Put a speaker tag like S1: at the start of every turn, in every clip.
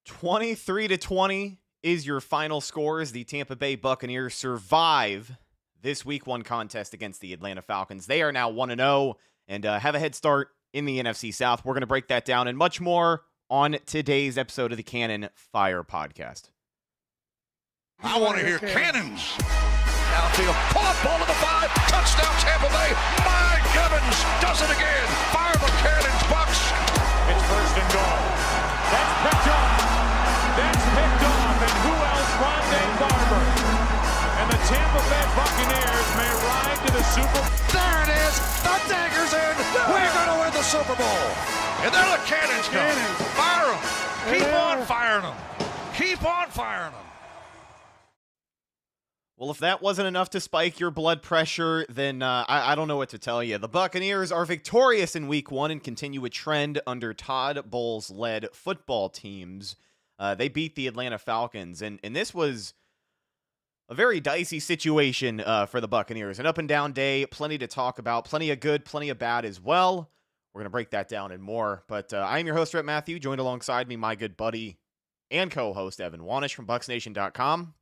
S1: 23-20 is your final score as the Tampa Bay Buccaneers survive this Week 1 contest against the Atlanta Falcons. They are now 1-0 and have a head start in the NFC South. We're going to break that down and much more on today's episode of the Cannon Fire Podcast.
S2: I want to hear cannons. Downfield, pull up, ball to the 5, touchdown Tampa Bay. Mike Evans does it again. Fire the cannons, Bucs.
S3: It's first and goal. That's picked off. That's picked off. And who else? Rondé Barber. And the Tampa Bay Buccaneers may ride to the Super Bowl.
S2: There it is. The dagger's in. We're going to win the Super Bowl. And there the cannons go. Fire them. Keep on firing them. Keep on firing them.
S1: Well, if that wasn't enough to spike your blood pressure, then I don't know what to tell you. The Buccaneers are victorious in Week 1 and continue a trend under Todd Bowles-led football teams. They beat the Atlanta Falcons, and this was a very dicey situation for the Buccaneers. An up-and-down day, plenty to talk about, plenty of good, plenty of bad as well. We're going to break that down and more. But I am your host, Rhett Matthew, joined alongside me, my good buddy and co-host, Evan Wanish from BucsNation.com.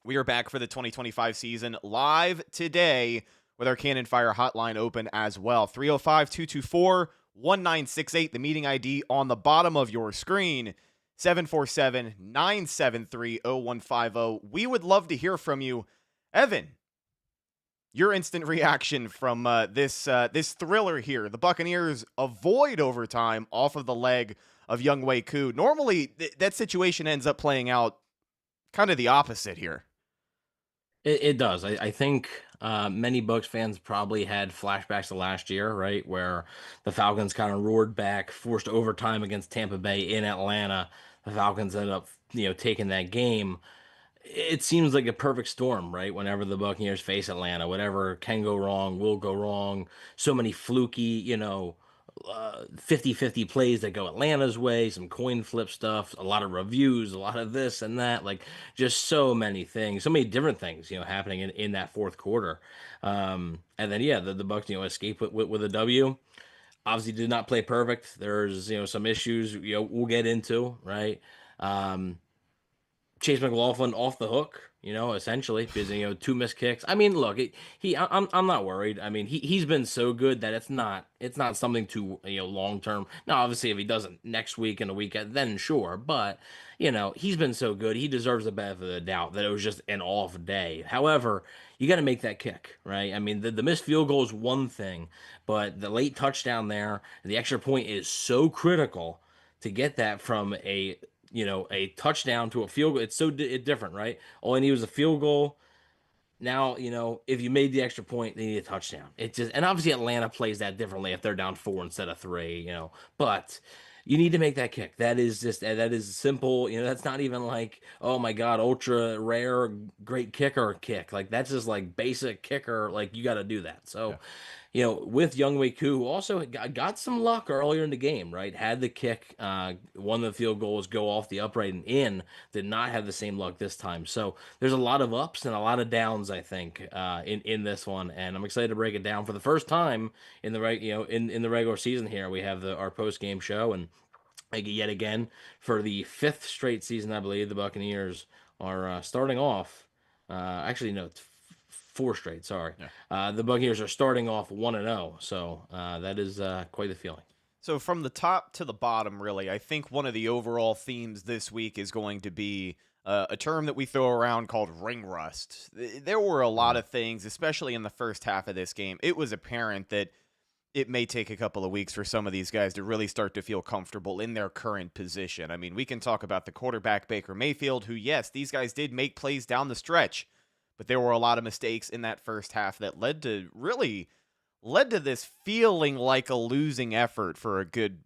S1: We are back for the 2025 season live today with our Cannon Fire hotline open as well. 305-224-1968, the meeting ID on the bottom of your screen. 747-973-0150. We would love to hear from you. Evan, your instant reaction from this thriller here. The Buccaneers avoid overtime off of the leg of Younghoe Koo. Normally, that situation ends up playing out kind of the opposite here.
S4: It does. I think many Bucs fans probably had flashbacks to last year, right, where the Falcons kind of roared back, forced overtime against Tampa Bay in Atlanta. The Falcons ended up, taking that game. It seems like a perfect storm, right? Whenever the Buccaneers face Atlanta, whatever can go wrong will go wrong. So many fluky, 50-50 plays that go Atlanta's way, some coin flip stuff, a lot of reviews, a lot of this and that, like just so many things, so many different things, happening in that fourth quarter. And then, the Bucs, escape with a W. Obviously did not play perfect. There's, some issues, we'll get into, right? Chase McLaughlin off the hook, essentially, because, 2 missed kicks. I mean, look, I'm not worried. I mean, he's been so good that it's not something to, long term. Now, obviously, if he doesn't next week and a weekend, then sure. But, he's been so good. He deserves the benefit of the doubt that it was just an off day. However, you got to make that kick, right? I mean, the missed field goal is one thing, but the late touchdown there, the extra point is so critical to get that from a touchdown to a field goal. It's so different, right? All I need was a field goal. Now, if you made the extra point, they need a touchdown. And obviously Atlanta plays that differently if they're down 4 instead of 3, but you need to make that kick. That is simple. That's not even like, oh my God, ultra rare, great kicker kick. Like that's just like basic kicker. Like you got to do that. So, with Younghoe Koo, who also got some luck earlier in the game, right? Had the kick, one of the field goals go off the upright and in, did not have the same luck this time. So there's a lot of ups and a lot of downs, I think, in this one. And I'm excited to break it down for the first time in the in the regular season here. We have our post-game show, and yet again, for the 5th straight season, I believe, the Buccaneers are starting off. Actually, no, it's 4 straight, sorry. Yeah. The Buccaneers are starting off 1-0, so that is quite the feeling.
S1: So from the top to the bottom, really, I think one of the overall themes this week is going to be a term that we throw around called ring rust. There were a lot of things, especially in the first half of this game. It was apparent that it may take a couple of weeks for some of these guys to really start to feel comfortable in their current position. I mean, we can talk about the quarterback, Baker Mayfield, who, yes, these guys did make plays down the stretch, but there were a lot of mistakes in that first half that led to this feeling like a losing effort for a good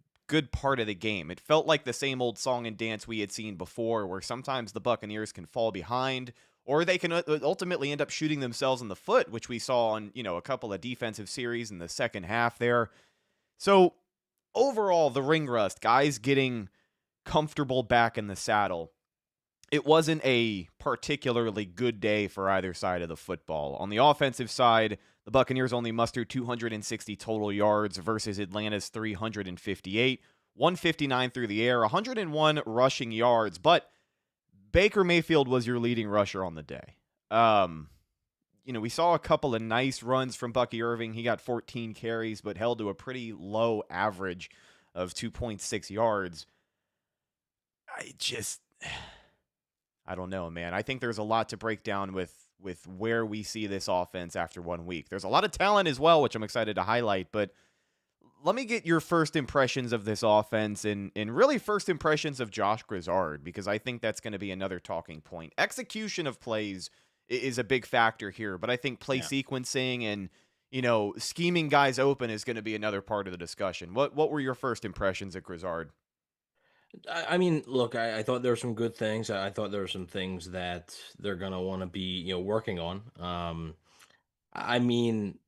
S1: part of the game. It felt like the same old song and dance we had seen before, where sometimes the Buccaneers can fall behind, or they can ultimately end up shooting themselves in the foot, which we saw on, a couple of defensive series in the second half there. So overall, the ring rust, guys getting comfortable back in the saddle. It wasn't a particularly good day for either side of the football. On the offensive side, the Buccaneers only mustered 260 total yards versus Atlanta's 358. 159 through the air, 101 rushing yards, but Baker Mayfield was your leading rusher on the day. We saw a couple of nice runs from Bucky Irving. He got 14 carries, but held to a pretty low average of 2.6 yards. I don't know, man. I think there's a lot to break down with where we see this offense after 1 week. There's a lot of talent as well, which I'm excited to highlight, but let me get your first impressions of this offense and really first impressions of Josh Grizzard, because I think that's going to be another talking point. Execution of plays is a big factor here, but I think play sequencing and, scheming guys open is going to be another part of the discussion. What were your first impressions of Grizzard?
S4: I mean, look, I thought there were some good things. I thought there were some things that they're going to want to be, working on. I mean,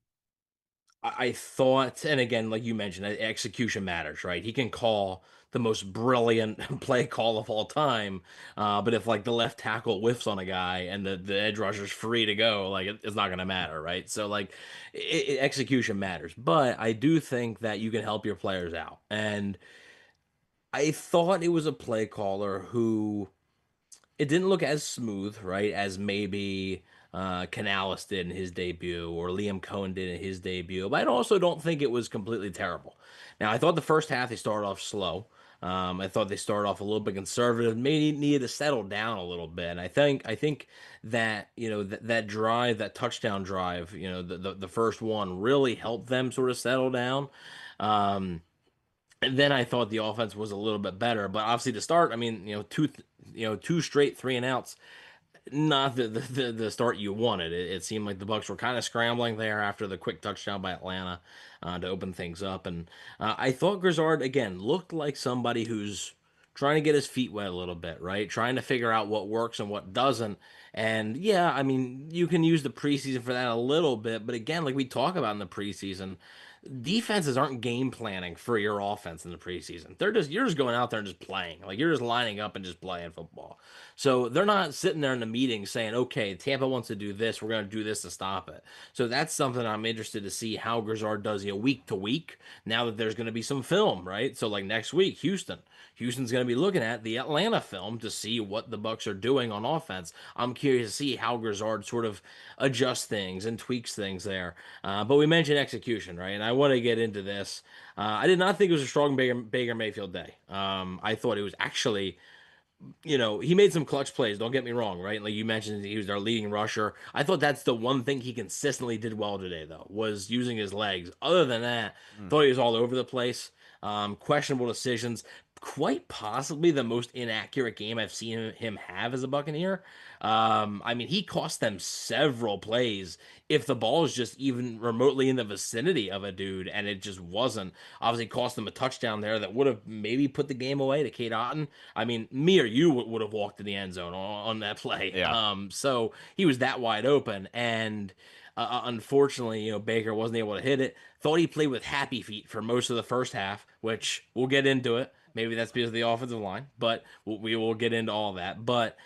S4: I thought, and again, like you mentioned, execution matters, right? He can call the most brilliant play call of all time, but if like the left tackle whiffs on a guy and the edge rusher's free to go, like it's not going to matter, right? So like execution matters, but I do think that you can help your players out, and I thought it was a play caller who it didn't look as smooth, right, as maybe Careless did in his debut or Liam Cohen did in his debut. But I also don't think it was completely terrible. Now, I thought the first half they started off slow. I thought they started off a little bit conservative, maybe needed to settle down a little bit. And I think that that drive, that touchdown drive, the first one really helped them sort of settle down. And then I thought the offense was a little bit better, but obviously to start, I mean, two straight 3-and-outs, not the start you wanted. It seemed like the Bucs were kind of scrambling there after the quick touchdown by Atlanta to open things up, and I thought Grizzard again looked like somebody who's trying to get his feet wet a little bit, right? Trying to figure out what works and what doesn't. And yeah, I mean, you can use the preseason for that a little bit, but again, like we talk about in the preseason, defenses aren't game planning for your offense in the preseason. You're just going out there and just playing. Like you're just lining up and just playing football. So they're not sitting there in the meeting saying, okay, Tampa wants to do this, we're going to do this to stop it. So that's something I'm interested to see how Grizzard does, week to week, now that there's going to be some film, right? So like next week, Houston's going to be looking at the Atlanta film to see what the Bucs are doing on offense. I'm curious to see how Grizzard sort of adjusts things and tweaks things there. But we mentioned execution, right? And I want to get into this. I did not think it was a strong Baker Mayfield day. I thought it was actually, he made some clutch plays. Don't get me wrong, right? Like you mentioned, he was our leading rusher. I thought that's the one thing he consistently did well today, though, was using his legs. Other than that, thought he was all over the place. Questionable decisions. Quite possibly the most inaccurate game I've seen him have as a Buccaneer. I mean, he cost them several plays if the ball is just even remotely in the vicinity of a dude, and it just wasn't. Obviously, cost them a touchdown there that would have maybe put the game away to Kate Otten. I mean, me or you would have walked in the end zone on that play.
S1: Yeah.
S4: So he was that wide open, and unfortunately, Baker wasn't able to hit it. Thought he played with happy feet for most of the first half, which we'll get into it. Maybe that's because of the offensive line, but we will get into all that. But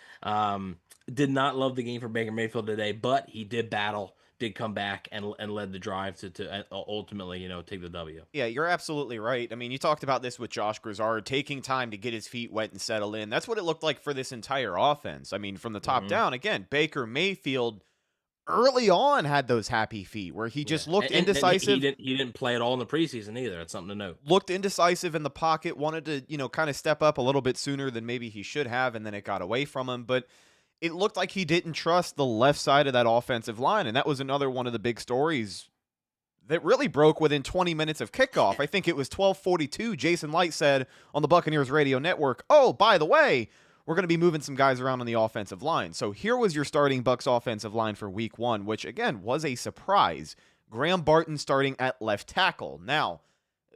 S4: did not love the game for Baker Mayfield today, but he did battle, did come back and led the drive to ultimately, take the W.
S1: Yeah, you're absolutely right. I mean, you talked about this with Josh Grizzard, taking time to get his feet wet and settle in. That's what it looked like for this entire offense. I mean, from the top down, again, Baker Mayfield early on had those happy feet where he just looked indecisive.
S4: He didn't play at all in the preseason either. That's something to note.
S1: Looked indecisive in the pocket, wanted to, kind of step up a little bit sooner than maybe he should have, and then it got away from him. But it looked like he didn't trust the left side of that offensive line, and that was another one of the big stories that really broke within 20 minutes of kickoff. I think it was 12:42. Jason Light said on the Buccaneers radio network, oh, by the way, we're going to be moving some guys around on the offensive line. So here was your starting Bucs offensive line for week 1, which, again, was a surprise. Graham Barton starting at left tackle. Now,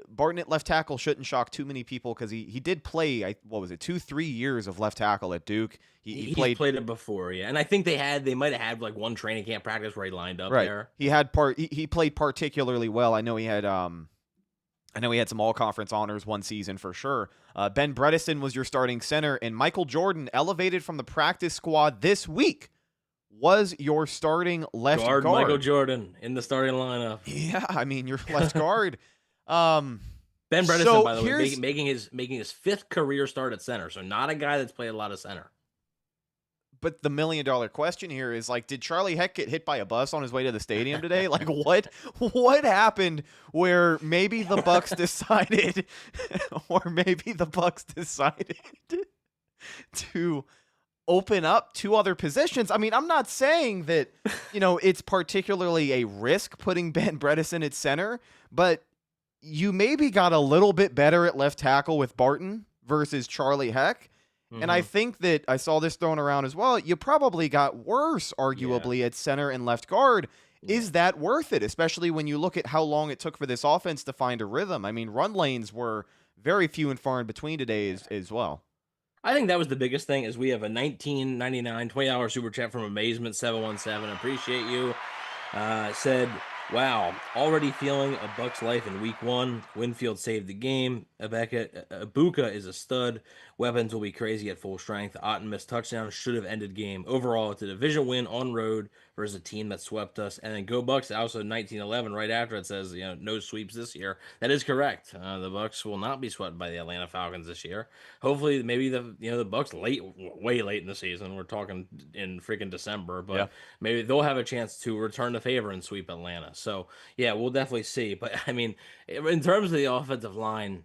S1: Barton at left tackle shouldn't shock too many people because he did play, 2-3 years of left tackle at Duke. He played
S4: it before, yeah. And I think they might have had like one training camp practice where he lined up there.
S1: He played particularly well. I know he had some all-conference honors one season for sure. Ben Bredesen was your starting center, and Michael Jordan, elevated from the practice squad this week, was your starting left guard.
S4: Michael Jordan in the starting lineup.
S1: Yeah, I mean, your left guard.
S4: Ben Bredesen,
S1: So
S4: by the way,
S1: here's-
S4: making his fifth career start at center. So not a guy that's played a lot of center.
S1: But the $1 million question here is, like, did Charlie Heck get hit by a bus on his way to the stadium today? Like, what happened where maybe the Bucs decided, or maybe the Bucs decided to open up two other positions? I mean, I'm not saying that, it's particularly a risk putting Ben Bredesen at center, but you maybe got a little bit better at left tackle with Barton versus Charlie Heck. And I think that I saw this thrown around as well. You probably got worse, arguably, at center and left guard. Yeah. Is that worth it, especially when you look at how long it took for this offense to find a rhythm? I mean, run lanes were very few and far in between today as well.
S4: I think that was the biggest thing. Is we have a $19.99 $20 super chat from Amazement 717. Appreciate you. Said, wow, already feeling a Bucs life in week 1. Winfield saved the game. Ibuka is a stud. Weapons will be crazy at full strength. Otten missed touchdown. Should have ended game. Overall, it's a division win on road versus a team that swept us. And then go Bucs. Also 1911 right after it says, no sweeps this year. That is correct. The Bucs will not be swept by the Atlanta Falcons this year. Hopefully, maybe the Bucs way late in the season. We're talking in freaking December, but maybe they'll have a chance to return the favor and sweep Atlanta. So yeah, we'll definitely see. But I mean, in terms of the offensive line,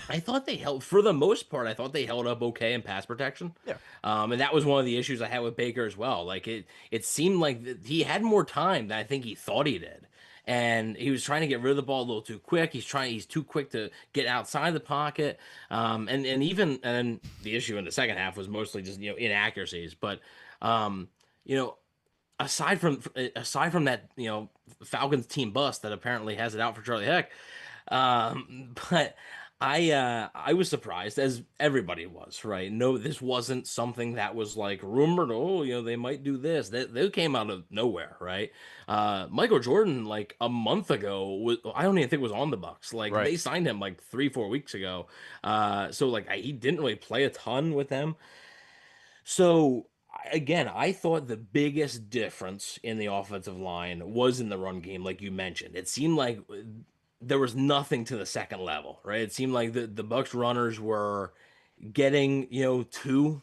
S4: I thought they held, for the most part, I thought they held up okay in pass protection.
S1: Yeah.
S4: And that was one of the issues I had with Baker as well. Like it seemed like he had more time than I think he thought he did. And he was trying to get rid of the ball a little too quick. He's too quick to get outside the pocket. And the issue in the second half was mostly just, inaccuracies. But, aside from that, Falcons team bust that apparently has it out for Charlie Heck. But I was surprised, as everybody was, right? No, this wasn't something that was like rumored. Oh, they might do this. They came out of nowhere, right? Michael Jordan, like a month ago, I don't even think was on the Bucs. Like They signed him like 3-4 weeks ago. So like he didn't really play a ton with them. So again, I thought the biggest difference in the offensive line was in the run game, like you mentioned. It seemed like there was nothing to the second level, right? It seemed like the Bucs runners were getting, 2-3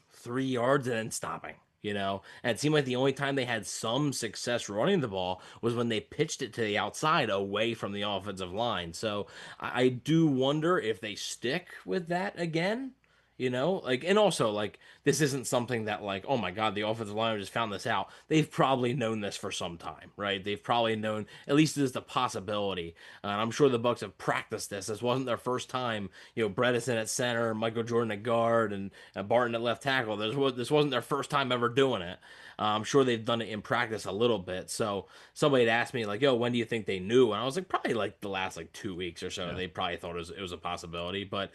S4: yards and then stopping, and it seemed like the only time they had some success running the ball was when they pitched it to the outside away from the offensive line. So I do wonder if they stick with that again. And also this isn't something that oh my God, the offensive line just found this out. They've probably known this for some time, right? They've probably known, at least there's the possibility. And I'm sure the Bucs have practiced this. This wasn't their first time, Bredesen at center, Michael Jordan at guard, and Barton at left tackle. This wasn't their first time ever doing it. I'm sure they've done it in practice a little bit. So somebody had asked me yo, when do you think they knew? And I was like, probably the last 2 weeks or so. Yeah. They probably thought it was a possibility, but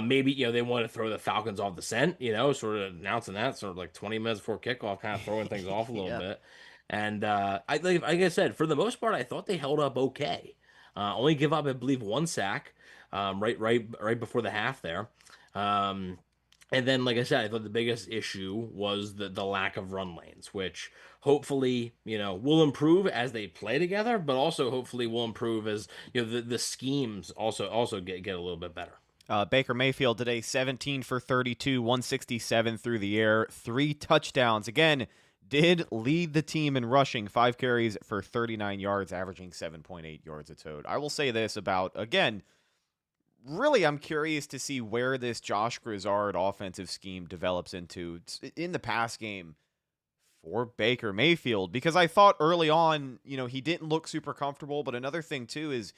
S4: maybe, they want to throw the Falcons off the scent, sort of announcing that sort of 20 minutes before kickoff, kind of throwing things off a little bit. And like I said, for the most part, I thought they held up okay. Only give up, I believe, 1 sack right before the half there. And then, like I said, I thought the biggest issue was the lack of run lanes, which hopefully, will improve as they play together, but also hopefully will improve as, the schemes also get a little bit better.
S1: Baker Mayfield today, 17 for 32, 167 through the air, 3 touchdowns. Again, did lead the team in rushing, 5 carries for 39 yards, averaging 7.8 yards a tote. I will say this about, again, really, I'm curious to see where this Josh Grizzard offensive scheme develops into in the pass game for Baker Mayfield, because I thought early on, he didn't look super comfortable. But another thing, too, is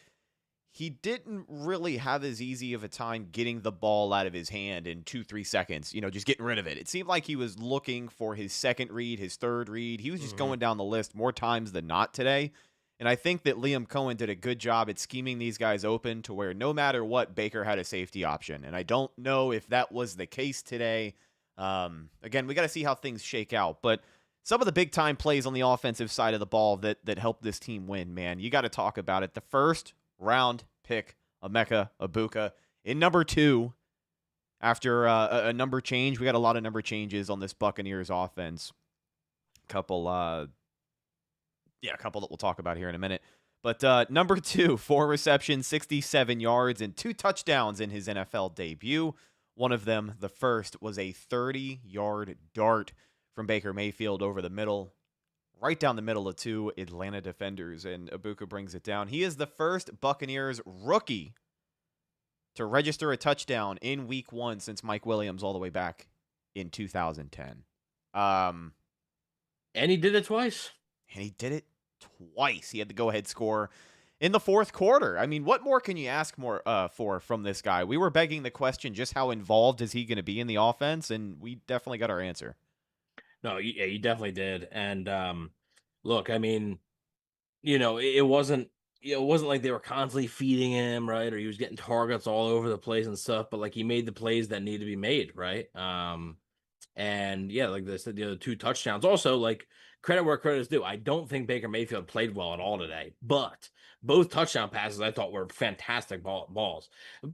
S1: he didn't really have as easy of a time getting the ball out of his hand in 2-3 seconds, just getting rid of it. It seemed like he was looking for his second read, his third read. He was just going down the list more times than not today. And I think that Liam Cohen did a good job at scheming these guys open to where no matter what, Baker had a safety option. And I don't know if that was the case today. Again, we got to see how things shake out. But some of the big-time plays on the offensive side of the ball that helped this team win, man, you got to talk about it. The first-round pick, Emeka Egbuka, in number 2 after a number change. We got a lot of number changes on this Buccaneers offense. A couple that we'll talk about here in a minute. But number 2, 4 receptions, 67 yards, and 2 touchdowns in his NFL debut. One of them, the first, was a 30-yard dart from Baker Mayfield over the middle, right down the middle of 2 Atlanta defenders, and Ibuka brings it down. He is the first Buccaneers rookie to register a touchdown in Week 1 since Mike Williams all the way back in 2010.
S4: And he did it twice.
S1: And he did it twice. He had the go-ahead score in the fourth quarter. I mean, what more can you ask for from this guy? We were begging the question, just how involved is he going to be in the offense? And we definitely got our answer.
S4: No, yeah, you definitely did. And look, I mean, it wasn't like they were constantly feeding him, right? Or he was getting targets all over the place and stuff, but like he made the plays that need to be made, right? And yeah, like I said, the other 2 touchdowns. Also, like, credit where credit is due. I don't think Baker Mayfield played well at all today, but both touchdown passes I thought were fantastic balls,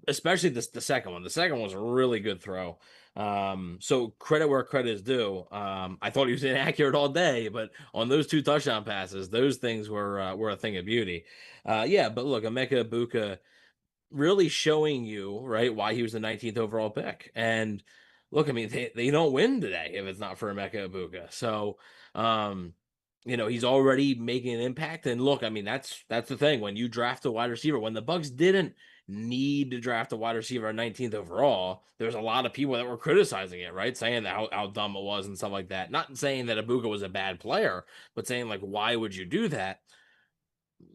S4: especially the second one. The second one was a really good throw. So credit where credit is due. I thought he was inaccurate all day, but on those 2 touchdown passes, those things were a thing of beauty. Yeah, but look, Emeka Egbuka really showing you, right, why he was the 19th overall pick. And look, I mean, they don't win today if it's not for Emeka Egbuka. So, he's already making an impact. And look, I mean, that's the thing. When you draft a wide receiver, when the Bucs didn't need to draft a wide receiver at 19th overall, there's a lot of people that were criticizing it, right? Saying that how dumb it was and stuff like that. Not saying that Egbuka was a bad player, but saying, like, why would you do that?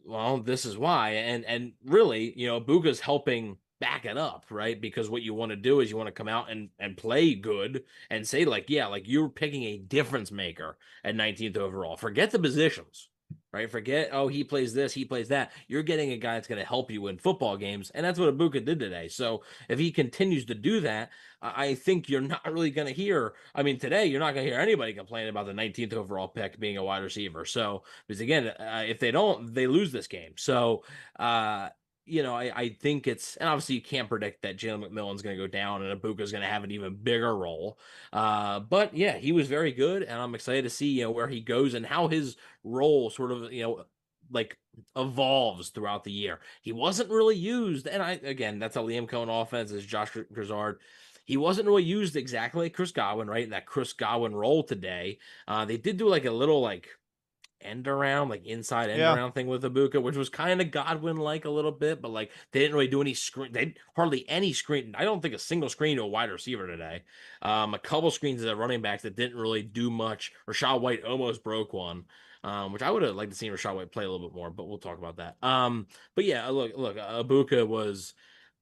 S4: Well, this is why. And really, Ibuka's helping back it up, right? Because what you want to do is you want to come out and play good and say, like, yeah, like you're picking a difference maker at 19th overall. Forget the positions, right? Forget, oh, he plays this, he plays that. You're getting a guy that's going to help you win football games. And that's what Ibuka did today. So if he continues to do that, I think you're not really going to hear, I mean, today you're not going to hear anybody complain about the 19th overall pick being a wide receiver. So, because again, if they don't, they lose this game. So, I think it's, and obviously you can't predict that Jalen McMillan's going to go down and Ibuka's going to have an even bigger role. But yeah, he was very good, and I'm excited to see, where he goes and how his role sort of, like evolves throughout the year. He wasn't really used, and again, that's a Liam Cohen offense, is Josh Grizzard. He wasn't really used exactly like Chris Godwin, right? In that Chris Godwin role today. They did do like a little like end around, like inside end around thing with Ibuka, which was kind of Godwin like a little bit, but like they didn't really do any screen. They hardly any screen. I don't think a single screen to a wide receiver today. A couple screens to running backs that didn't really do much. Rachaad White almost broke one, which I would have liked to see Rachaad White play a little bit more, but we'll talk about that. But yeah, look, Ibuka was.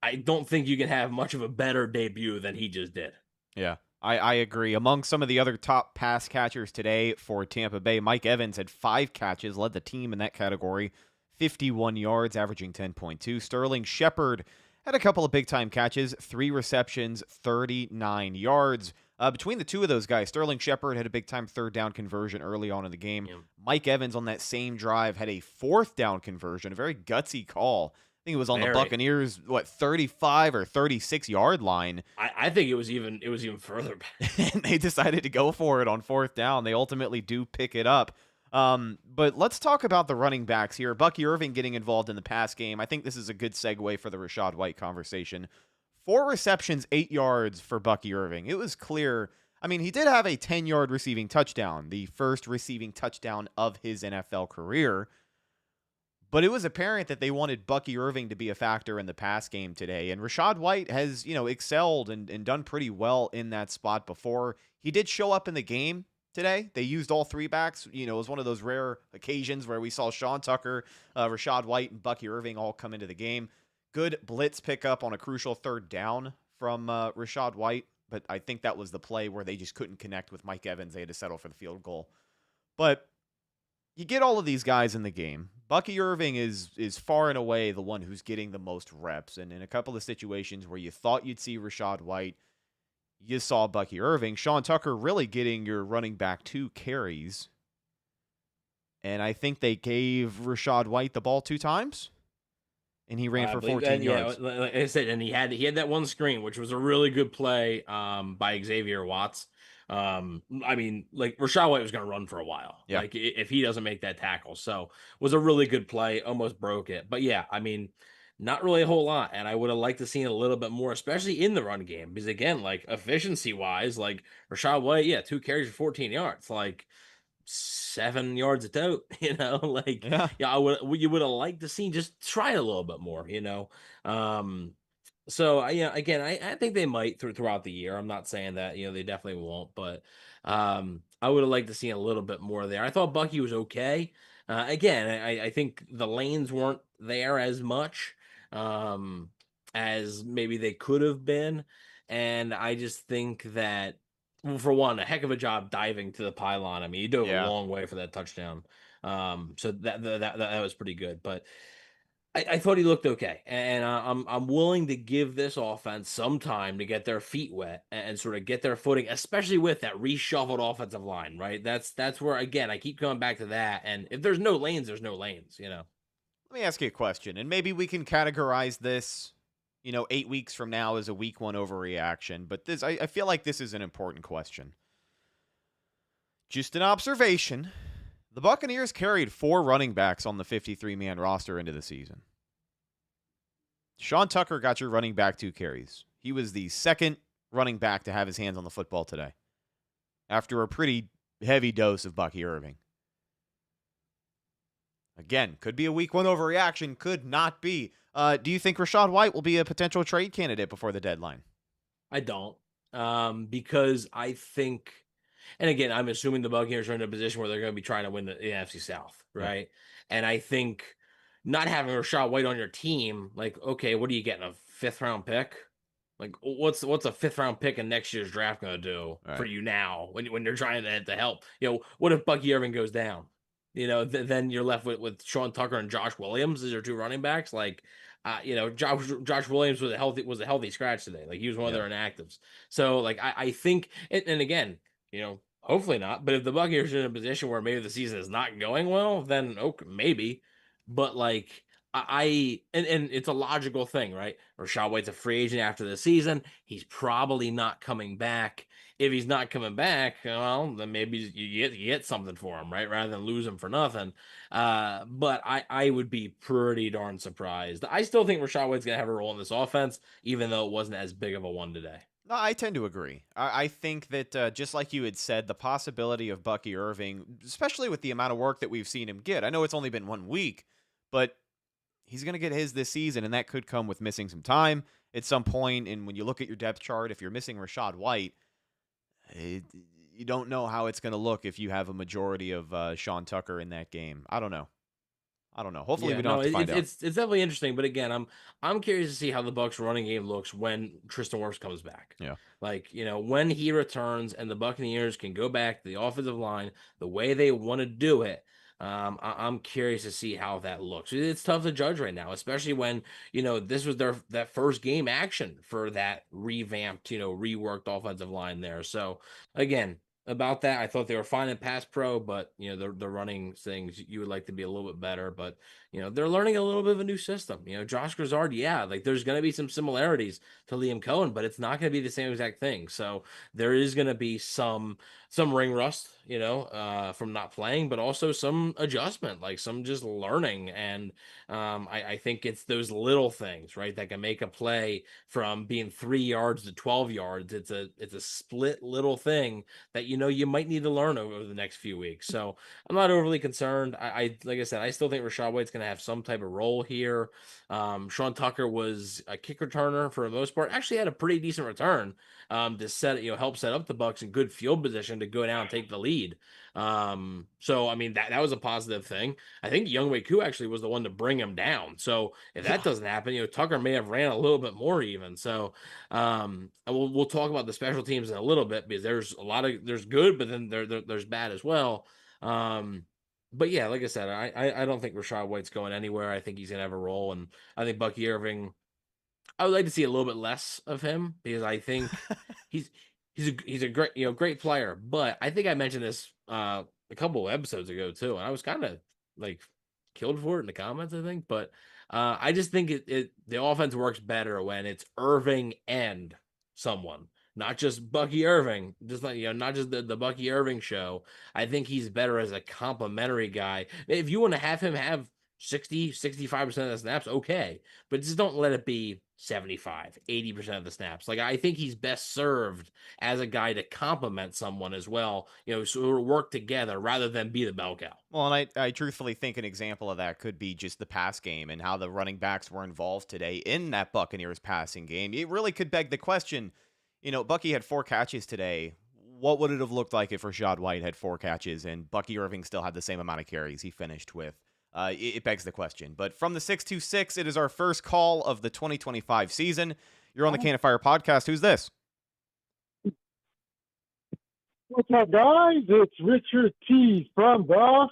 S4: I don't think you can have much of a better debut than he just did.
S1: Yeah. I agree. Among some of the other top pass catchers today for Tampa Bay, Mike Evans had 5 catches, led the team in that category, 51 yards, averaging 10.2. Sterling Shepard had a couple of big-time catches, 3 receptions, 39 yards. Between the 2 of those guys, Sterling Shepard had a big-time third down conversion early on in the game. Yeah. Mike Evans on that same drive had a 4th down conversion, a very gutsy call. I think it was on the Buccaneers, 35 or 36 yard line.
S4: I think it was even further back.
S1: And they decided to go for it on 4th down. They ultimately do pick it up. But let's talk about the running backs here. Bucky Irving getting involved in the pass game. I think this is a good segue for the Rachaad White conversation. 4 receptions, 8 yards for Bucky Irving. It was clear. I mean, he did have a 10-yard receiving touchdown, the first receiving touchdown of his NFL career. But it was apparent that they wanted Bucky Irving to be a factor in the pass game today. And Rachaad White has, excelled and done pretty well in that spot before. He did show up in the game today. They used all 3 backs. It was one of those rare occasions where we saw Sean Tucker, Rachaad White, and Bucky Irving all come into the game. Good blitz pickup on a crucial 3rd down from Rachaad White. But I think that was the play where they just couldn't connect with Mike Evans. They had to settle for the field goal. But you get all of these guys in the game. Bucky Irving is far and away the one who's getting the most reps. And in a couple of situations where you thought you'd see Rachaad White, you saw Bucky Irving. Sean Tucker really getting your running back 2 carries. And I think they gave Rachaad White the ball 2 times. And he ran for 14 yards.
S4: Yeah, like I said, and he had that one screen, which was a really good play by Xavier Watts. I mean, like Rachaad White was going to run for a while,
S1: Yeah.
S4: like if he doesn't make that tackle. So was a really good play, almost broke it. But yeah, I mean, not really a whole lot. And I would have liked to see a little bit more, especially in the run game, because again, like efficiency wise, like Rachaad White, yeah, 2 carries for 14 yards, like 7 yards a tote, like
S1: Yeah.
S4: yeah, you would have liked to see just try a little bit more, Um, so yeah, again, I think they might throughout the year. I'm not saying that they definitely won't, but I would have liked to see a little bit more there. I thought Bucky was okay. Again, I think the lanes weren't there as much um, as maybe they could have been, and I just think that well, for one, a heck of a job diving to the pylon. I mean, he dove a
S1: Yeah.
S4: long way for that touchdown. So that was pretty good, but. I thought he looked okay, and I'm willing to give this offense some time to get their feet wet and sort of get their footing, especially with that reshuffled offensive line. Right, that's where again I keep coming back to that. And if there's no lanes, there's no lanes.
S1: Let me ask you a question, and maybe we can categorize this, 8 weeks from now as a week 1 overreaction. But I feel like this is an important question. Just an observation. The Buccaneers carried 4 running backs on the 53-man roster into the season. Sean Tucker got your running back 2 carries. He was the second running back to have his hands on the football today, after a pretty heavy dose of Bucky Irving. Again, could be a week 1 overreaction, could not be. Do you think Rachaad White will be a potential trade candidate before the deadline?
S4: I don't, because I think. And again, I'm assuming the Buccaneers are in a position where they're going to be trying to win the NFC South, right? Yeah. And I think not having Rachaad White on your team, like, okay, what are you getting, a 5th round pick? Like, what's a 5th round pick in next year's draft going to do for you now when you're trying to help? What if Bucky Irving goes down? Then you're left with Sean Tucker and Josh Williams as your 2 running backs. Like, Josh Williams was a healthy scratch today. Like he was one of their inactives. So like I think, and again, hopefully not. But if the Buccaneers are in a position where maybe the season is not going well, then okay, maybe. But like and it's a logical thing, right? Rachaad White's a free agent after the season. He's probably not coming back. If he's not coming back, well, then maybe you get something for him, right? Rather than lose him for nothing. But I would be pretty darn surprised. I still think Rachaad White's gonna have a role in this offense, even though it wasn't as big of a one today.
S1: No, I tend to agree. I think that just like you had said, the possibility of Bucky Irving, especially with the amount of work that we've seen him get, I know it's only been 1 week, but he's going to get his this season, and that could come with missing some time at some point. And when you look at your depth chart, if you're missing Rachaad White, you don't know how it's going to look if you have a majority of Sean Tucker in that game. I don't know. Hopefully we don't have to find out.
S4: It's definitely interesting, but again, I'm curious to see how the Bucs running game looks when Tristan Wirfs comes back.
S1: Yeah.
S4: Like, when he returns and the Buccaneers can go back to the offensive line the way they want to do it. I'm curious to see how that looks. It's tough to judge right now, especially when, this was that first game action for that revamped, reworked offensive line there. So again, about that, I thought they were fine in pass pro, but the running things you would like to be a little bit better. But they're learning a little bit of a new system. Josh Grizzard, like there's going to be some similarities to Liam Cohen, but it's not going to be the same exact thing. So there is going to be some ring rust, from not playing, but also some adjustment, like some just learning. And I think it's those little things, right, that can make a play from being 3 yards to 12 yards. It's a split little thing that you might need to learn over the next few weeks. So I'm not overly concerned. I like I said, I still think Rachaad White's going to have some type of role here. Sean Tucker was a kick returner for the most part. Actually had a pretty decent return to help set up the Bucs in good field position to go down and take the lead. So I mean that was a positive thing. I think Younghoe Koo actually was the one to bring him down. So if that doesn't happen, Tucker may have ran a little bit more even. So and we'll talk about the special teams in a little bit, because there's good, but then there's bad as well. But yeah, like I said, I don't think Rachaad White's going anywhere. I think he's gonna have a role, and I think Bucky Irving, I would like to see a little bit less of him, because I think he's a great player. But I think I mentioned this a couple of episodes ago too, and I was kind of like killed for it in the comments, I think. But I just think the offense works better when it's Irving and someone, not just Bucky Irving, just like, not just the Bucky Irving show. I think he's better as a complimentary guy. If you want to have him have 65% of the snaps, okay, but just don't let it be 75, 80% of the snaps. Like, I think he's best served as a guy to complement someone as well, so work together rather than be the bell cow.
S1: Well, and I truthfully think an example of that could be just the pass game and how the running backs were involved today in that Buccaneers passing game. It really could beg the question, Bucky had 4 catches today. What would it have looked like if Rachaad White had 4 catches and Bucky Irving still had the same amount of carries he finished with? It begs the question. But from the 626, it is our first call of the 2025 season. You're on the Can of Fire podcast. Who's this?
S5: What's up, guys? It's Richard T. from the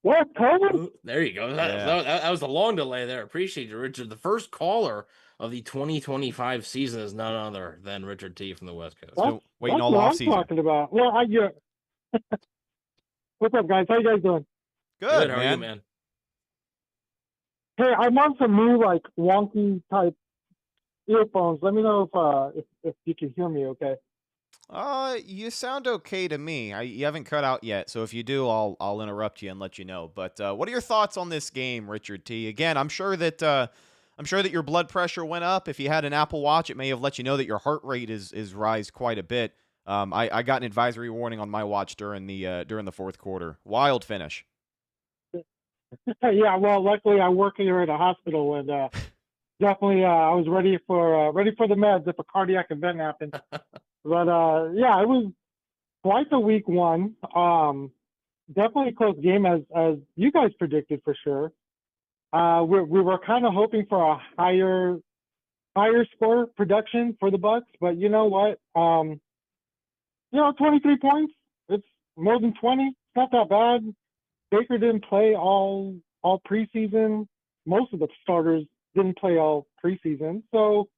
S5: What, Coleman?
S4: There you go. That was a long delay there. Appreciate you, Richard. The first caller of the 2025 season is none other than Richard T. from the West Coast.
S1: So waiting all
S5: what
S1: off
S5: I'm
S1: season.
S5: talking about. Well, what's up, guys? How you guys doing?
S1: Good,
S4: How are you, man?
S5: Hey, I'm on some new wonky type earphones. Let me know if you can hear me okay.
S1: You sound okay to me. You haven't cut out yet, so if you do, I'll interrupt you and let you know. But what are your thoughts on this game, Richard T? Again, I'm sure that your blood pressure went up. If you had an Apple Watch, it may have let you know that your heart rate is rise quite a bit. I got an advisory warning on my watch during the fourth quarter. Wild finish.
S5: Yeah, well, luckily I work here at a hospital, and definitely I was ready for the meds if a cardiac event happened. But yeah, it was quite the week one. Definitely a close game as you guys predicted for sure. We were kind of hoping for a higher score production for the Bucs, but you know what? 23 points. It's more than 20. It's not that bad. Baker didn't play all preseason. Most of the starters didn't play all preseason. So,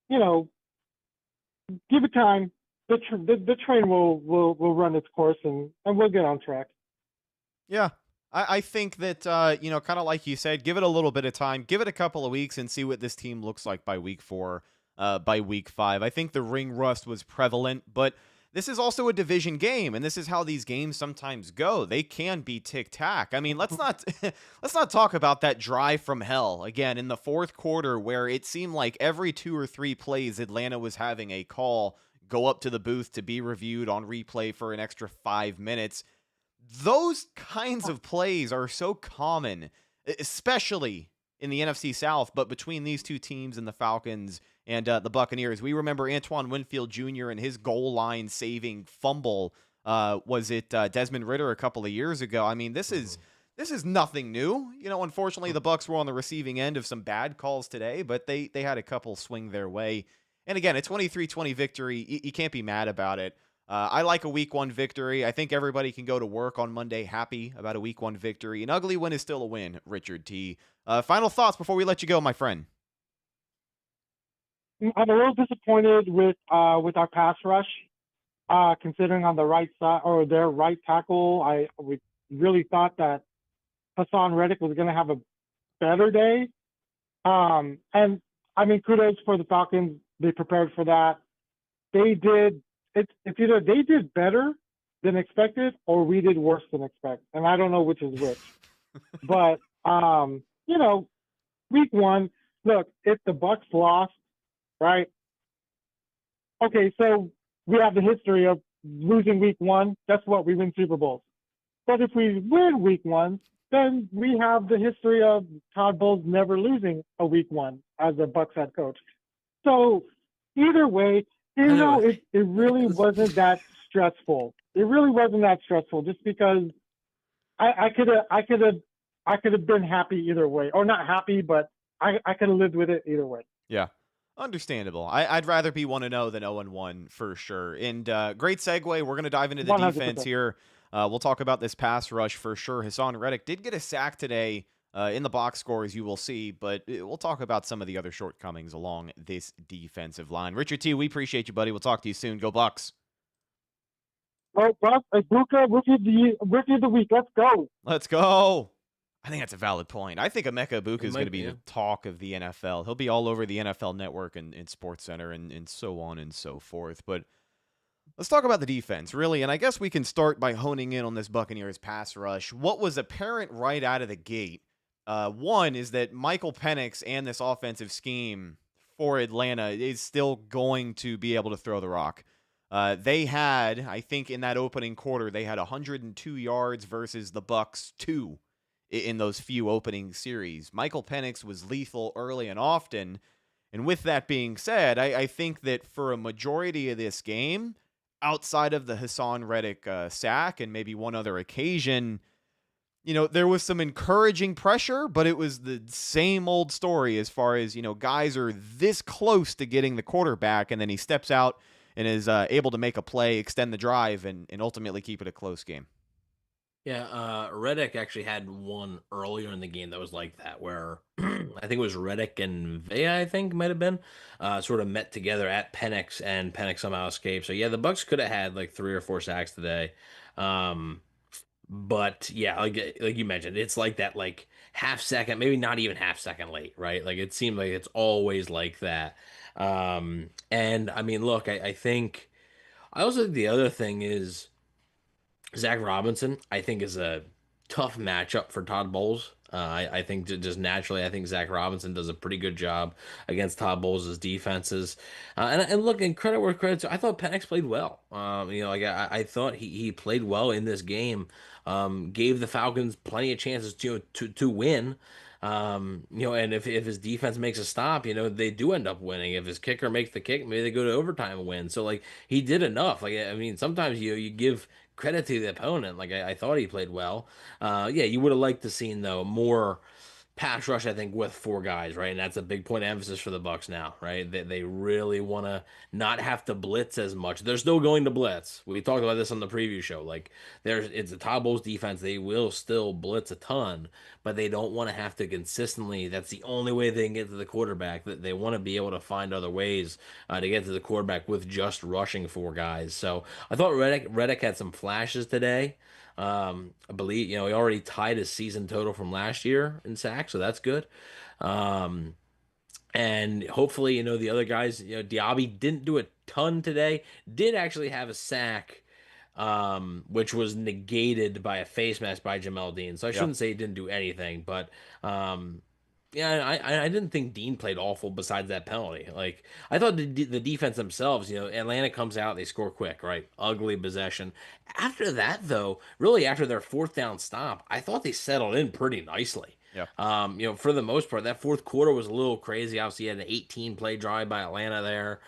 S5: give it time. The train will run its course and we'll get on track.
S1: Yeah. I think that, kind of like you said, give it a little bit of time. Give it a couple of weeks and see what this team looks like by week 4, by week 5. I think the ring rust was prevalent, but this is also a division game, and this is how these games sometimes go. They can be tic-tac. I mean, let's not talk about that drive from hell again in the fourth quarter where it seemed like every 2 or 3 plays Atlanta was having a call go up to the booth to be reviewed on replay for an extra 5 minutes. Those kinds of plays are so common, especially in the NFC South, but between these two teams and the Falcons and the Buccaneers. We remember Antoine Winfield Jr. and his goal line saving fumble. Was it Desmond Ridder a couple of years ago? I mean, this is nothing new. Unfortunately, the Bucs were on the receiving end of some bad calls today, but they had a couple swing their way. And again, a 23-20 victory, you can't be mad about it. I like a week 1 victory. I think everybody can go to work on Monday happy about a week 1 victory. An ugly win is still a win, Richard T. Final thoughts before we let you go, my friend.
S5: I'm a little disappointed with our pass rush, considering on the right side or their right tackle. We really thought that Hassan Reddick was going to have a better day. And I mean, kudos for the Falcons. They prepared for that. They did. It's either they did better than expected or we did worse than expected, and I don't know which is which. But week 1. Look, if the Bucs lost, right? Okay, so we have the history of losing week 1. That's what we win Super Bowls. But if we win week 1, then we have the history of Todd Bowles never losing a week 1 as a Bucs head coach. So either way, it really wasn't that stressful. It really wasn't that stressful just because I could have been happy either way, or not happy, but I could have lived with it either way.
S1: Yeah. Understandable. I'd rather be 1-0 than 0-1 for sure. And great segue. We're going to dive into the
S5: 100%.
S1: defense here. We'll talk about this pass rush for sure. Hassan Reddick did get a sack today in the box score, as you will see, but we'll talk about some of the other shortcomings along this defensive line. Richard T., we appreciate you, buddy. We'll talk to you soon. Go Bucs.
S5: All right, Bucs, Buka, rookie of the week. Let's go.
S1: Let's go. I think that's a valid point. I think Emeka Egbuka is going to be the talk of the NFL. He'll be all over the NFL Network and SportsCenter and so on and so forth. But let's talk about the defense, really. And I guess we can start by honing in on this Buccaneers pass rush. What was apparent right out of the gate, one, is that Michael Penix and this offensive scheme for Atlanta is still going to be able to throw the rock. They had, I think in that opening quarter, they had 102 yards versus the Bucs 2 in those few opening series. Michael Penix was lethal early and often. And with that being said, I think that for a majority of this game, outside of the Hassan Reddick sack and maybe one other occasion, there was some encouraging pressure, but it was the same old story as far as, guys are this close to getting the quarterback, and then he steps out and is able to make a play, extend the drive, and ultimately keep it a close game.
S4: Yeah, Reddick actually had one earlier in the game that was like that, where I think it was Reddick and Vea, I think might have been, sort of met together at Penix, and Penix somehow escaped. So yeah, the Bucs could have had like 3 or 4 sacks today. But yeah, like you mentioned, it's like that, like half second, maybe not even half second late, right? Like it seemed like it's always like that. And I mean, look, I think I also think the other thing is Zach Robinson, I think, is a tough matchup for Todd Bowles. I think just naturally, I think Zach Robinson does a pretty good job against Todd Bowles' defenses. And look, and credit where credit's due, I thought Penix played well. I thought he played well in this game. Gave the Falcons plenty of chances to win. And if his defense makes a stop, they do end up winning. If his kicker makes the kick, maybe they go to overtime and win. So like he did enough. Like I mean, sometimes you give credit to the opponent. Like I thought he played well. Yeah, you would have liked to seen though more pass rush, I think, with 4 guys, right? And that's a big point of emphasis for the Bucs now, right? They really want to not have to blitz as much. They're still going to blitz. We talked about this on the preview show. Like it's a Todd Bowles defense. They will still blitz a ton, but they don't want to have to consistently. That's the only way they can get to the quarterback. That they want to be able to find other ways to get to the quarterback with just rushing 4 guys. So I thought Reddick had some flashes today. I believe, he already tied his season total from last year in sacks, so that's good. And hopefully, the other guys, Diaby didn't do a ton today, did actually have a sack, which was negated by a face mask by Jamel Dean. So I shouldn't say he didn't do anything, but, yeah, I didn't think Dean played awful besides that penalty. Like, I thought the defense themselves, Atlanta comes out, they score quick, right? Ugly possession. After that, though, really after their 4th down stop, I thought they settled in pretty nicely.
S1: Yeah.
S4: For the most part, that 4th quarter was a little crazy. Obviously, you had an 18-play drive by Atlanta there,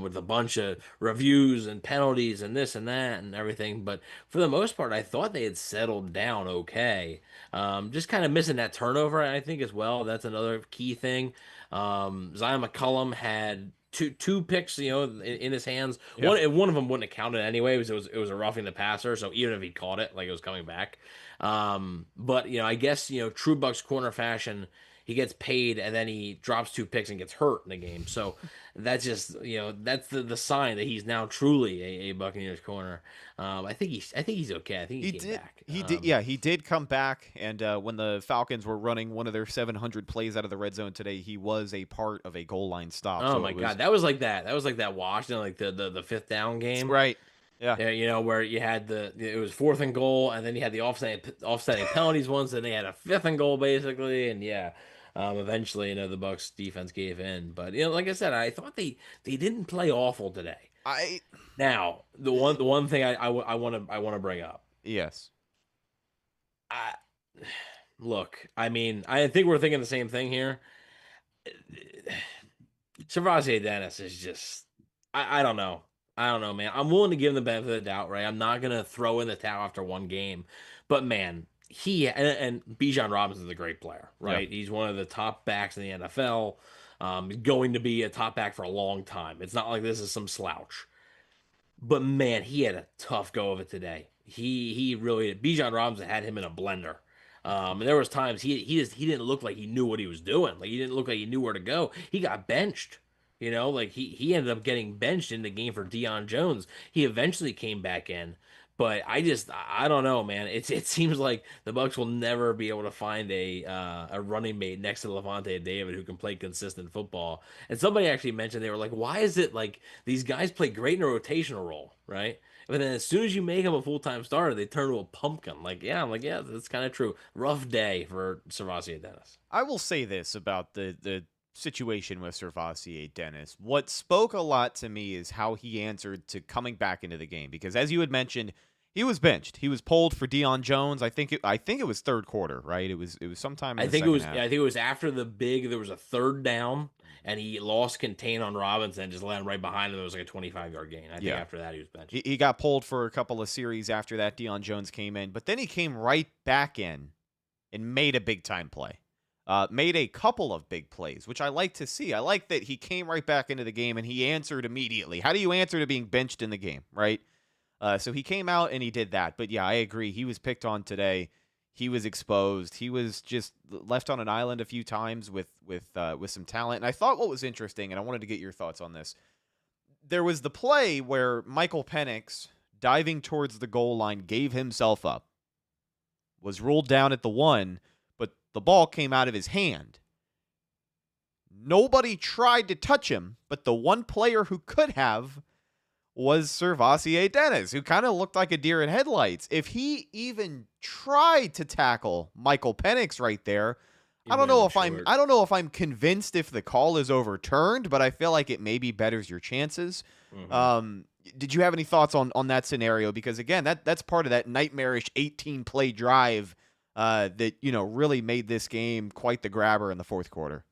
S4: with a bunch of reviews and penalties and this and that and everything. But for the most part, I thought they had settled down okay. Just kind of missing that turnover, I think, as well. That's another key thing. Zion McCollum had two picks, in his hands. Yeah. One of them wouldn't have counted anyway. It was a roughing the passer. So even if he caught it, like it was coming back. But I guess true Bucs corner fashion, he gets paid and then he drops 2 picks and gets hurt in the game. So that's just that's the sign that he's now truly a Buccaneers corner. I think he's okay. I think he came back.
S1: He did come back, and when the Falcons were running one of their 700 plays out of the red zone today, he was a part of a goal line stop.
S4: Oh my God, that was like that. That was like that Washington, like the 5th down game,
S1: right? Yeah,
S4: where you had it was 4th and goal, and then you had the offsetting penalties once, and they had a 5th and goal basically, and eventually, the Bucs defense gave in. But like I said, I thought they didn't play awful today. Now the one thing I want to bring up.
S1: Yes.
S4: Look, I mean, I think we're thinking the same thing here. Servazier Dennis is just, I don't know. I don't know, man. I'm willing to give him the benefit of the doubt, right? I'm not going to throw in the towel after one game. But, man, and Bijan Robinson is a great player, right? Yeah. He's one of the top backs in the NFL, going to be a top back for a long time. It's not like this is some slouch. But, man, he had a tough go of it today. He really did. Bijan Robinson had him in a blender. And there was times he didn't look like he knew what he was doing. Like, he didn't look like he knew where to go. He got benched. Like he ended up getting benched in the game for Deion Jones. He eventually came back in, But I don't know, man. It seems like the Bucs will never be able to find a running mate next to Levante David who can play consistent football. And somebody actually mentioned, they were like, why is it like these guys play great in a rotational role, right? But then as soon as you make them a full-time starter, they turn to a pumpkin. Like, yeah, I'm like, yeah, that's kind of true. Rough day for Servassier Dennis.
S1: I will say this about the situation with Servassier Dennis. What spoke a lot to me is how he answered to coming back into the game, because as you had mentioned, he was benched. He was pulled for Deion Jones. I think it was third quarter, right? It was sometime in the second half.
S4: I think it was after the big. There was a third down, and he lost contain on Robinson, just let him right behind him. It was like a 25-yard gain. I think after that he was benched.
S1: He got pulled for a couple of series after that. Deion Jones came in, but then he came right back in and made a big time play. Made a couple of big plays, which I like to see. I like that he came right back into the game and he answered immediately. How do you answer to being benched in the game, right? So he came out and he did that. But yeah, I agree. He was picked on today. He was exposed. He was just left on an island a few times with some talent. And I thought what was interesting, and I wanted to get your thoughts on this. There was the play where Michael Penix, diving towards the goal line, gave himself up, was ruled down at the 1, but the ball came out of his hand. Nobody tried to touch him, but the one player who could have was Servassier Dennis, who kind of looked like a deer in headlights. If he even tried to tackle Michael Penix right there, I don't know if I'm convinced if the call is overturned, but I feel like it maybe betters your chances. Mm-hmm. Did you have any thoughts on that scenario? Because again, that's part of that nightmarish 18-play drive that really made this game quite the grabber in the fourth quarter.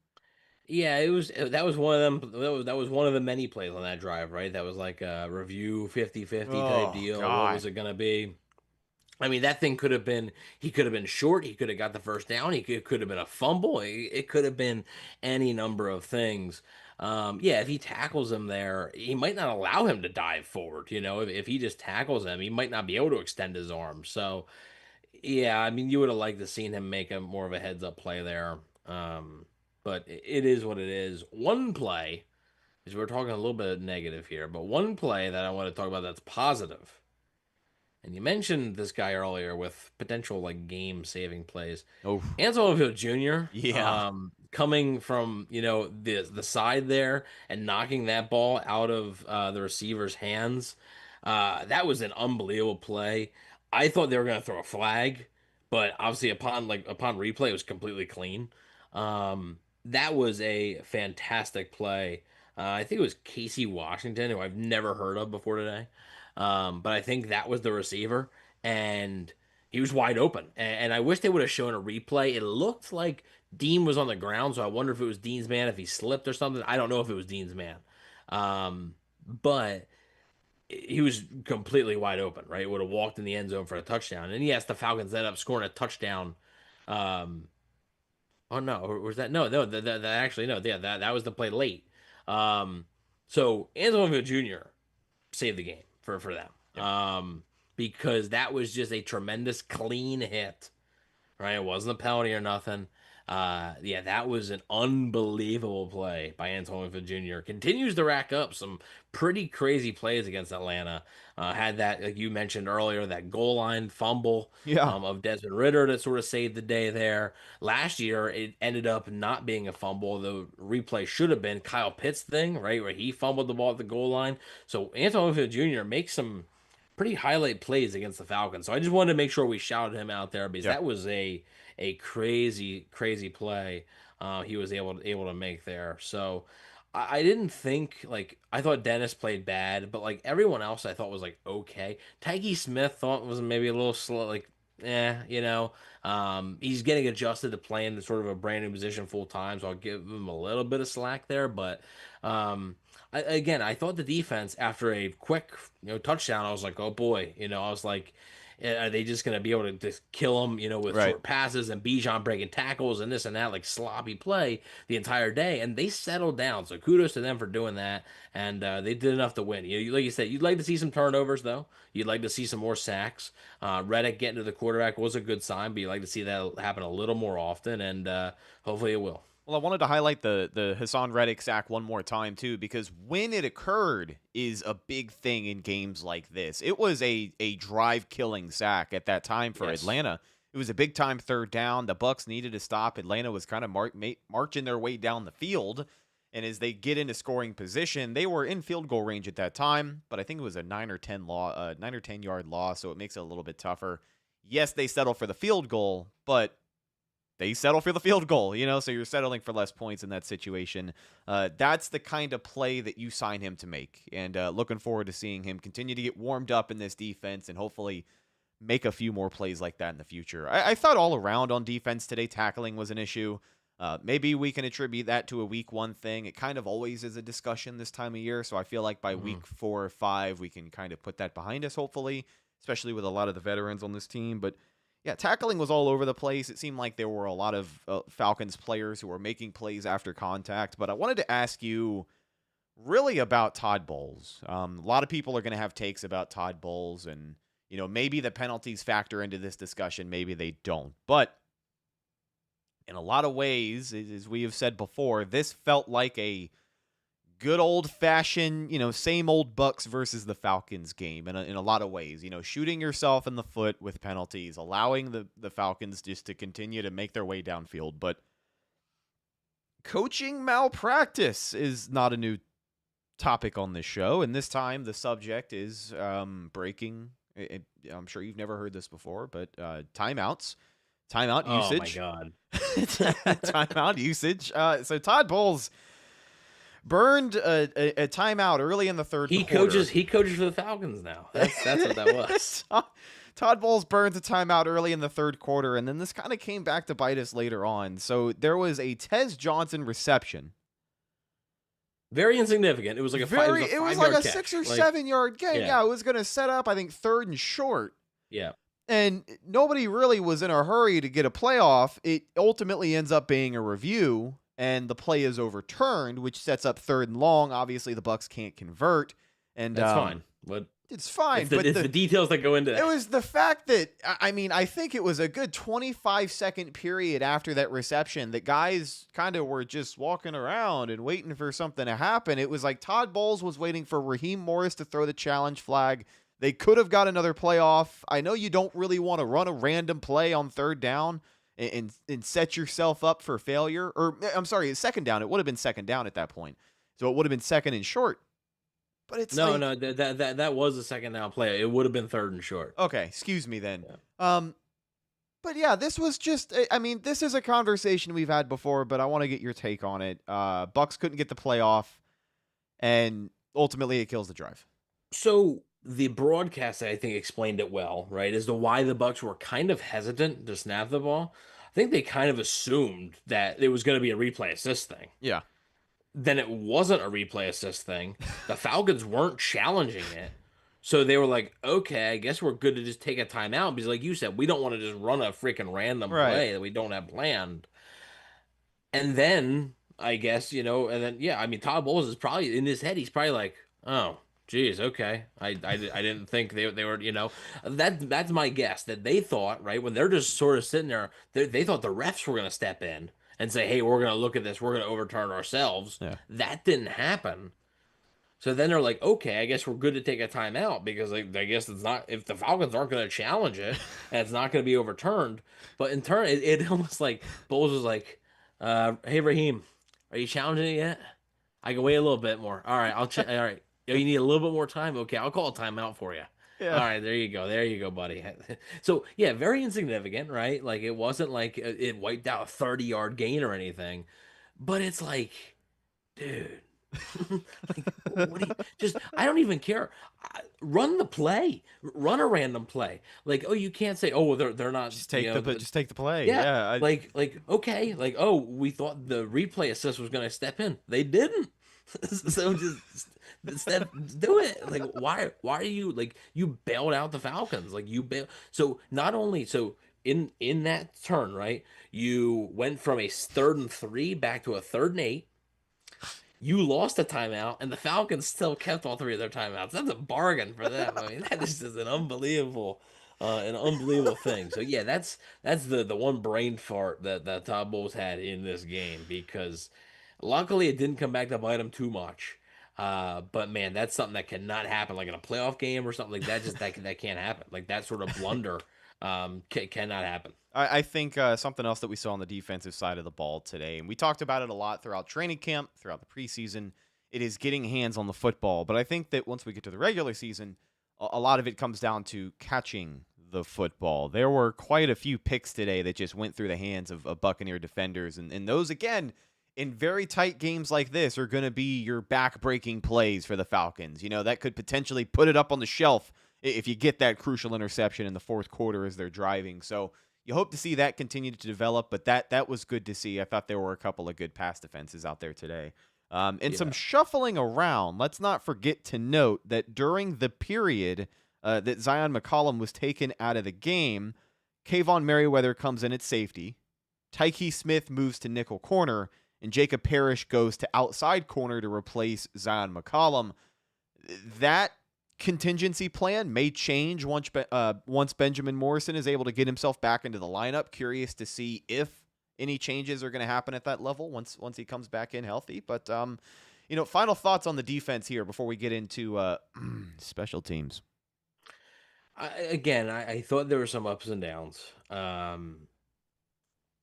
S4: Yeah, that was one of them. That was one of the many plays on that drive, right? That was like a review 50-50 type deal. God. What was it going to be? I mean, that thing he could have been short. He could have got the first down. It could have been a fumble. It could have been any number of things. If he tackles him there, he might not allow him to dive forward. If he just tackles him, he might not be able to extend his arm. So, yeah, I mean, you would have liked to seen him make more of a heads up play there. But it is what it is. One play, because we're talking a little bit negative here, but one play that I want to talk about that's positive. And you mentioned this guy earlier with potential like game-saving plays. Oh, Antoine Mayfield Jr.
S1: Yeah,
S4: coming from the side there and knocking that ball out of the receiver's hands. That was an unbelievable play. I thought they were going to throw a flag, but obviously upon replay, it was completely clean. That was a fantastic play. I think it was Casey Washington, who I've never heard of before today. But I think that was the receiver, and he was wide open. And I wish they would have shown a replay. It looked like Dean was on the ground, so I wonder if it was Dean's man, if he slipped or something. I don't know if it was Dean's man. But he was completely wide open, right? Would have walked in the end zone for a touchdown. And yes, the Falcons ended up scoring a touchdown. Oh no, or was that that actually no, yeah, that was the play late. So Antoine Jr. saved the game for them. Yep. Because that was just a tremendous clean hit. Right? It wasn't a penalty or nothing. That was an unbelievable play by Antoine Jr. Continues to rack up some pretty crazy plays against Atlanta. Had that, like you mentioned earlier, that goal line fumble of Desmond Ridder that sort of saved the day there. Last year, it ended up not being a fumble. The replay should have been Kyle Pitts' thing, right, where he fumbled the ball at the goal line. So Antoine Jr. makes some pretty highlight plays against the Falcons. So I just wanted to make sure we shouted him out there because that was a crazy play he was able to make there. So I didn't think, like, I thought Dennis played bad, but like everyone else I thought was like okay. Taggy Smith thought was maybe a little slow, like he's getting adjusted to playing in sort of a brand new position full time, so I'll give him a little bit of slack there. But I thought the defense, after a quick touchdown, I was like, oh boy, I was like, are they just going to be able to just kill him, with short passes and Bijan breaking tackles and this and that, like sloppy play the entire day? And they settled down. So kudos to them for doing that. And they did enough to win. Like you said, you'd like to see some turnovers, though. You'd like to see some more sacks. Reddick getting to the quarterback was a good sign, but you'd like to see that happen a little more often. And hopefully it will.
S1: Well, I wanted to highlight the Hassan Reddick sack one more time, too, because when it occurred is a big thing in games like this. It was a drive-killing sack at that time for Atlanta. It was a big-time third down. The Bucs needed to stop. Atlanta was kind of marching their way down the field, and as they get into scoring position, they were in field goal range at that time, but I think it was a 9 or 10 yard loss, so it makes it a little bit tougher. Yes, they settle for the field goal, but they settle for the field goal, so you're settling for less points in that situation. That's the kind of play that you sign him to make, and looking forward to seeing him continue to get warmed up in this defense and hopefully make a few more plays like that in the future. I thought all around on defense today, tackling was an issue. Maybe we can attribute that to a week 1 thing. It kind of always is a discussion this time of year, so I feel like by week 4 or 5, we can kind of put that behind us, hopefully, especially with a lot of the veterans on this team. But yeah, tackling was all over the place. It seemed like there were a lot of Falcons players who were making plays after contact. But I wanted to ask you really about Todd Bowles. A lot of people are going to have takes about Todd Bowles, and maybe the penalties factor into this discussion, maybe they don't. But in a lot of ways, as we have said before, this felt like a good old-fashioned, same old Bucs versus the Falcons game in a lot of ways. Shooting yourself in the foot with penalties, allowing the Falcons just to continue to make their way downfield. But coaching malpractice is not a new topic on this show, and this time the subject is breaking. I'm sure you've never heard this before, but timeouts. Timeout usage.
S4: Oh, my God.
S1: Timeout usage. So Todd Bowles burned a timeout early in the third quarter.
S4: He coaches for the Falcons now. That's what that was.
S1: Todd Bowles burns a timeout early in the third quarter, and then this kind of came back to bite us later on. So there was a Tez Johnson reception.
S4: Very insignificant. It was like a 5
S1: It was like a 6 or 7 yard gain. Yeah, it was going to set up, I think, 3rd and short.
S4: Yeah.
S1: And nobody really was in a hurry to get a playoff. It ultimately ends up being a review, and the play is overturned, which sets up 3rd and long. Obviously, the Bucs can't convert, and
S4: that's fine. But
S1: it's fine.
S4: It's the details that go into that.
S1: It was the fact that I think it was a good 25-second period after that reception that guys kind of were just walking around and waiting for something to happen. It was like Todd Bowles was waiting for Raheem Morris to throw the challenge flag. They could have got another playoff. I know you don't really want to run a random play on 3rd down and set yourself up for failure. Or, I'm sorry, 2nd down. It would have been 2nd down at that point. So it would have been 2nd and short. But it's
S4: no, that was a 2nd down play. It would have been 3rd and short.
S1: Okay, excuse me then. Yeah. But yeah, this was just, this is a conversation we've had before, but I want to get your take on it. Bucs couldn't get the playoff, and ultimately it kills the drive.
S4: So the broadcast, I think, explained it well, right, as to why the Bucs were kind of hesitant to snap the ball. I think they kind of assumed that it was going to be a replay assist thing.
S1: Yeah.
S4: Then it wasn't a replay assist thing. The Falcons weren't challenging it. So they were like, okay, I guess we're good to just take a timeout because, like you said, we don't want to just run a freaking random play that we don't have planned. And then, I guess, Todd Bowles is probably, in his head, he's probably like, oh, geez, okay. I didn't think they were, that's my guess, that they thought, right, when they're just sort of sitting there, they thought the refs were going to step in and say, hey, we're going to look at this, we're going to overturn ourselves. Yeah. That didn't happen. So then they're like, okay, I guess we're good to take a timeout because I guess it's not, if the Falcons aren't going to challenge it and it's not going to be overturned. But in turn, it almost like Bowles was like, hey, Raheem, are you challenging it yet? I can wait a little bit more. All right, I'll check. All right. You need a little bit more time? Okay, I'll call a timeout for you. Yeah. All right, there you go, buddy. So, yeah, very insignificant, right? Like, it wasn't like it wiped out a 30-yard gain or anything. But it's like, dude, I don't even care. Run the play. Run a random play. Like, oh, you can't say, oh, they're not.
S1: Just take the play.
S4: Yeah. Okay. Like, oh, we thought the replay assist was going to step in. They didn't. So just do it. Like, why are you, like, you bailed out the Falcons, like you bailed. So not only, in that turn, right, you went from a 3rd and 3 back to a 3rd and 8. You lost a timeout, and the Falcons still kept all 3 of their timeouts. That's a bargain for them. I mean, that is just an unbelievable An unbelievable thing. So yeah, that's the one brain fart that Todd Bowles had in this game, because luckily it didn't come back to bite him too much. But man, that's something that cannot happen, like in a playoff game or something like that. Just that can't happen. Like that sort of blunder cannot happen.
S1: I think something else that we saw on the defensive side of the ball today, and we talked about it a lot throughout training camp, throughout the preseason, it is getting hands on the football. But I think that once we get to the regular season, a lot of it comes down to catching the football. There were quite a few picks today that just went through the hands of Buccaneer defenders. And those, again, in very tight games like this, are going to be your back-breaking plays for the Falcons. You know, that could potentially put it up on the shelf if you get that crucial interception in the fourth quarter as they're driving. So you hope to see that continue to develop, but that was good to see. I thought there were a couple of good pass defenses out there today. Some shuffling around. Let's not forget to note that during the period that Zion McCollum was taken out of the game, Kayvon Merriweather comes in at safety, Tyke Smith moves to nickel corner, and Jacob Parrish goes to outside corner to replace Zion McCollum. That contingency plan may change once Benjamin Morrison is able to get himself back into the lineup. Curious to see if any changes are going to happen at that level once he comes back in healthy. But, final thoughts on the defense here before we get into special teams.
S4: I thought there were some ups and downs.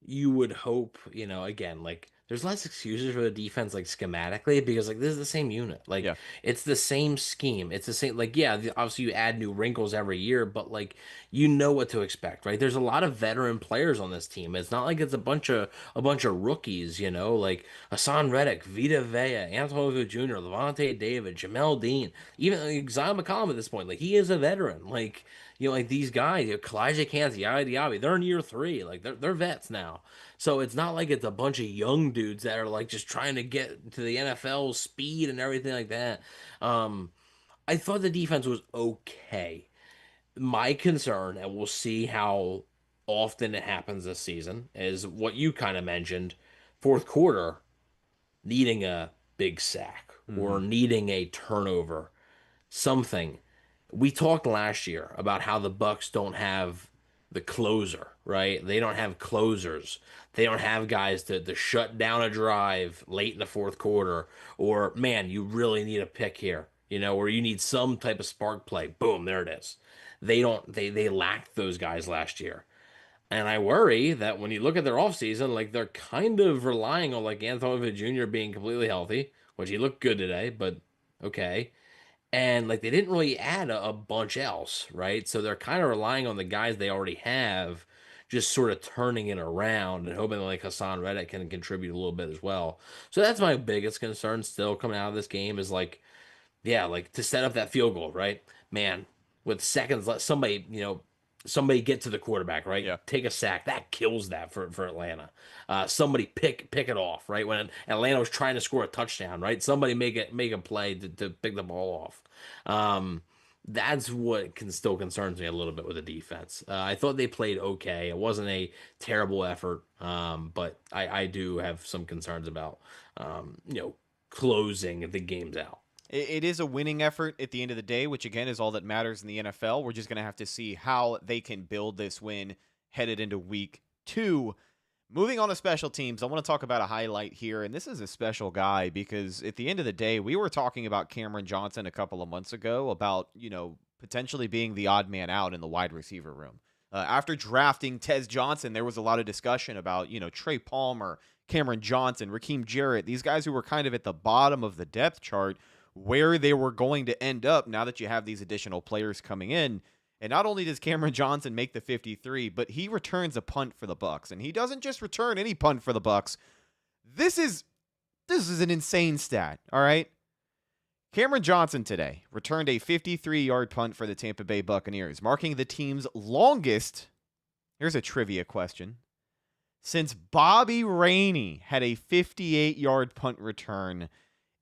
S4: You would hope, like there's less excuses for the defense, like schematically, because like this is the same unit. Like It's the same scheme. It's the same, like, obviously you add new wrinkles every year, but like, you know what to expect, right? There's a lot of veteran players on this team. It's not like it's a bunch of rookies, like Hassan Reddick, Vita Vea, Antonio Jr., Levante David, Jamel Dean, even like, Zion McCollum at this point. Like, he is a veteran. Like, like these guys, Kalijah Kancey, Diaby, they're in year 3. Like, they're vets now. So it's not like it's a bunch of young dudes that are like just trying to get to the NFL speed and everything like that. I thought the defense was okay. My concern, and we'll see how often it happens this season, is what you kind of mentioned: fourth quarter, needing a big sack or needing a turnover, something. We talked last year about how the Bucs don't have the closer, right? They don't have closers. They don't have guys to shut down a drive late in the fourth quarter, or, man, you really need a pick here, or you need some type of spark play. Boom, there it is. They lacked those guys last year. And I worry that when you look at their offseason, like, they're kind of relying on, like, Antonio Jr. being completely healthy, which he looked good today, but okay. And like, they didn't really add a bunch else, right? So they're kind of relying on the guys they already have, just sort of turning it around and hoping that, like, Hassan Reddick can contribute a little bit as well. So that's my biggest concern still coming out of this game, is like, like, to set up that field goal, right? Man, with seconds, let somebody get to the quarterback, right?
S1: Yeah.
S4: Take a sack. That kills that for Atlanta. Somebody pick it off, right? When Atlanta was trying to score a touchdown, right? Somebody make a play to pick the ball off. That's what still concerns me a little bit with the defense. I thought they played okay. It wasn't a terrible effort, but I do have some concerns about closing the games out.
S1: It is a winning effort at the end of the day, which, again, is all that matters in the NFL. We're just going to have to see how they can build this win headed into week 2. Moving on to special teams, I want to talk about a highlight here, and this is a special guy because at the end of the day, we were talking about Cameron Johnson a couple of months ago about, potentially being the odd man out in the wide receiver room. After drafting Tez Johnson, there was a lot of discussion about, Trey Palmer, Cameron Johnson, Raheem Jarrett, these guys who were kind of at the bottom of the depth chart, where they were going to end up now that you have these additional players coming in. And not only does Cameron Johnson make the 53, but he returns a punt for the Bucs. And he doesn't just return any punt for the Bucs. This is an insane stat, all right? Cameron Johnson today returned a 53-yard punt for the Tampa Bay Buccaneers, marking the team's longest, here's a trivia question, since Bobby Rainey had a 58-yard punt return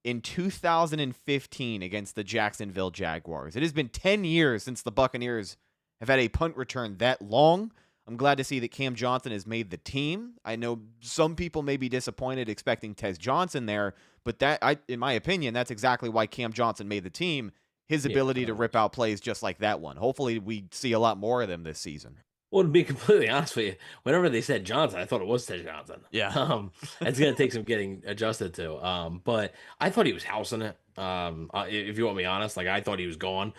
S1: in 2015 against the Jacksonville Jaguars. It has been 10 years since the Buccaneers have had a punt return that long. I'm glad to see that Cam Johnson has made the team. I know some people may be disappointed expecting Tez Johnson there, but in my opinion, that's exactly why Cam Johnson made the team. his ability to rip out plays just like that one. Hopefully we see a lot more of them this season.
S4: Well, to be completely honest with you, whenever they said Johnson, I thought it was Ted Johnson.
S1: Yeah.
S4: It's gonna take some getting adjusted to. But I thought he was housing it. If you want me honest, like I thought he was gone.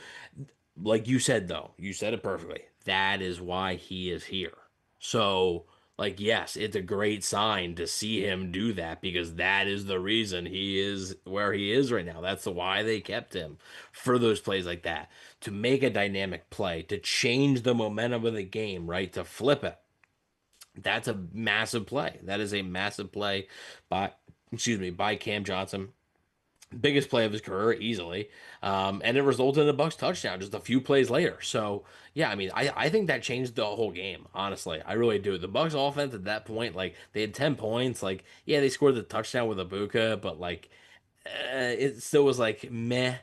S4: Like you said though, you said it perfectly. That is why he is here. So, like, yes, it's a great sign to see him do that because that is the reason he is where he is right now. That's why they kept him for those plays like that, to make a dynamic play, to change the momentum of the game, right? To flip it. That's a massive play. That is a massive play by Cam Johnson. Biggest play of his career easily, and it resulted in a Bucs touchdown just a few plays later. So yeah, I mean, I think that changed the whole game. Honestly, I really do. The Bucs offense at that point, like they had 10 points. Like yeah, they scored the touchdown with Ibuka, but like it still was like meh.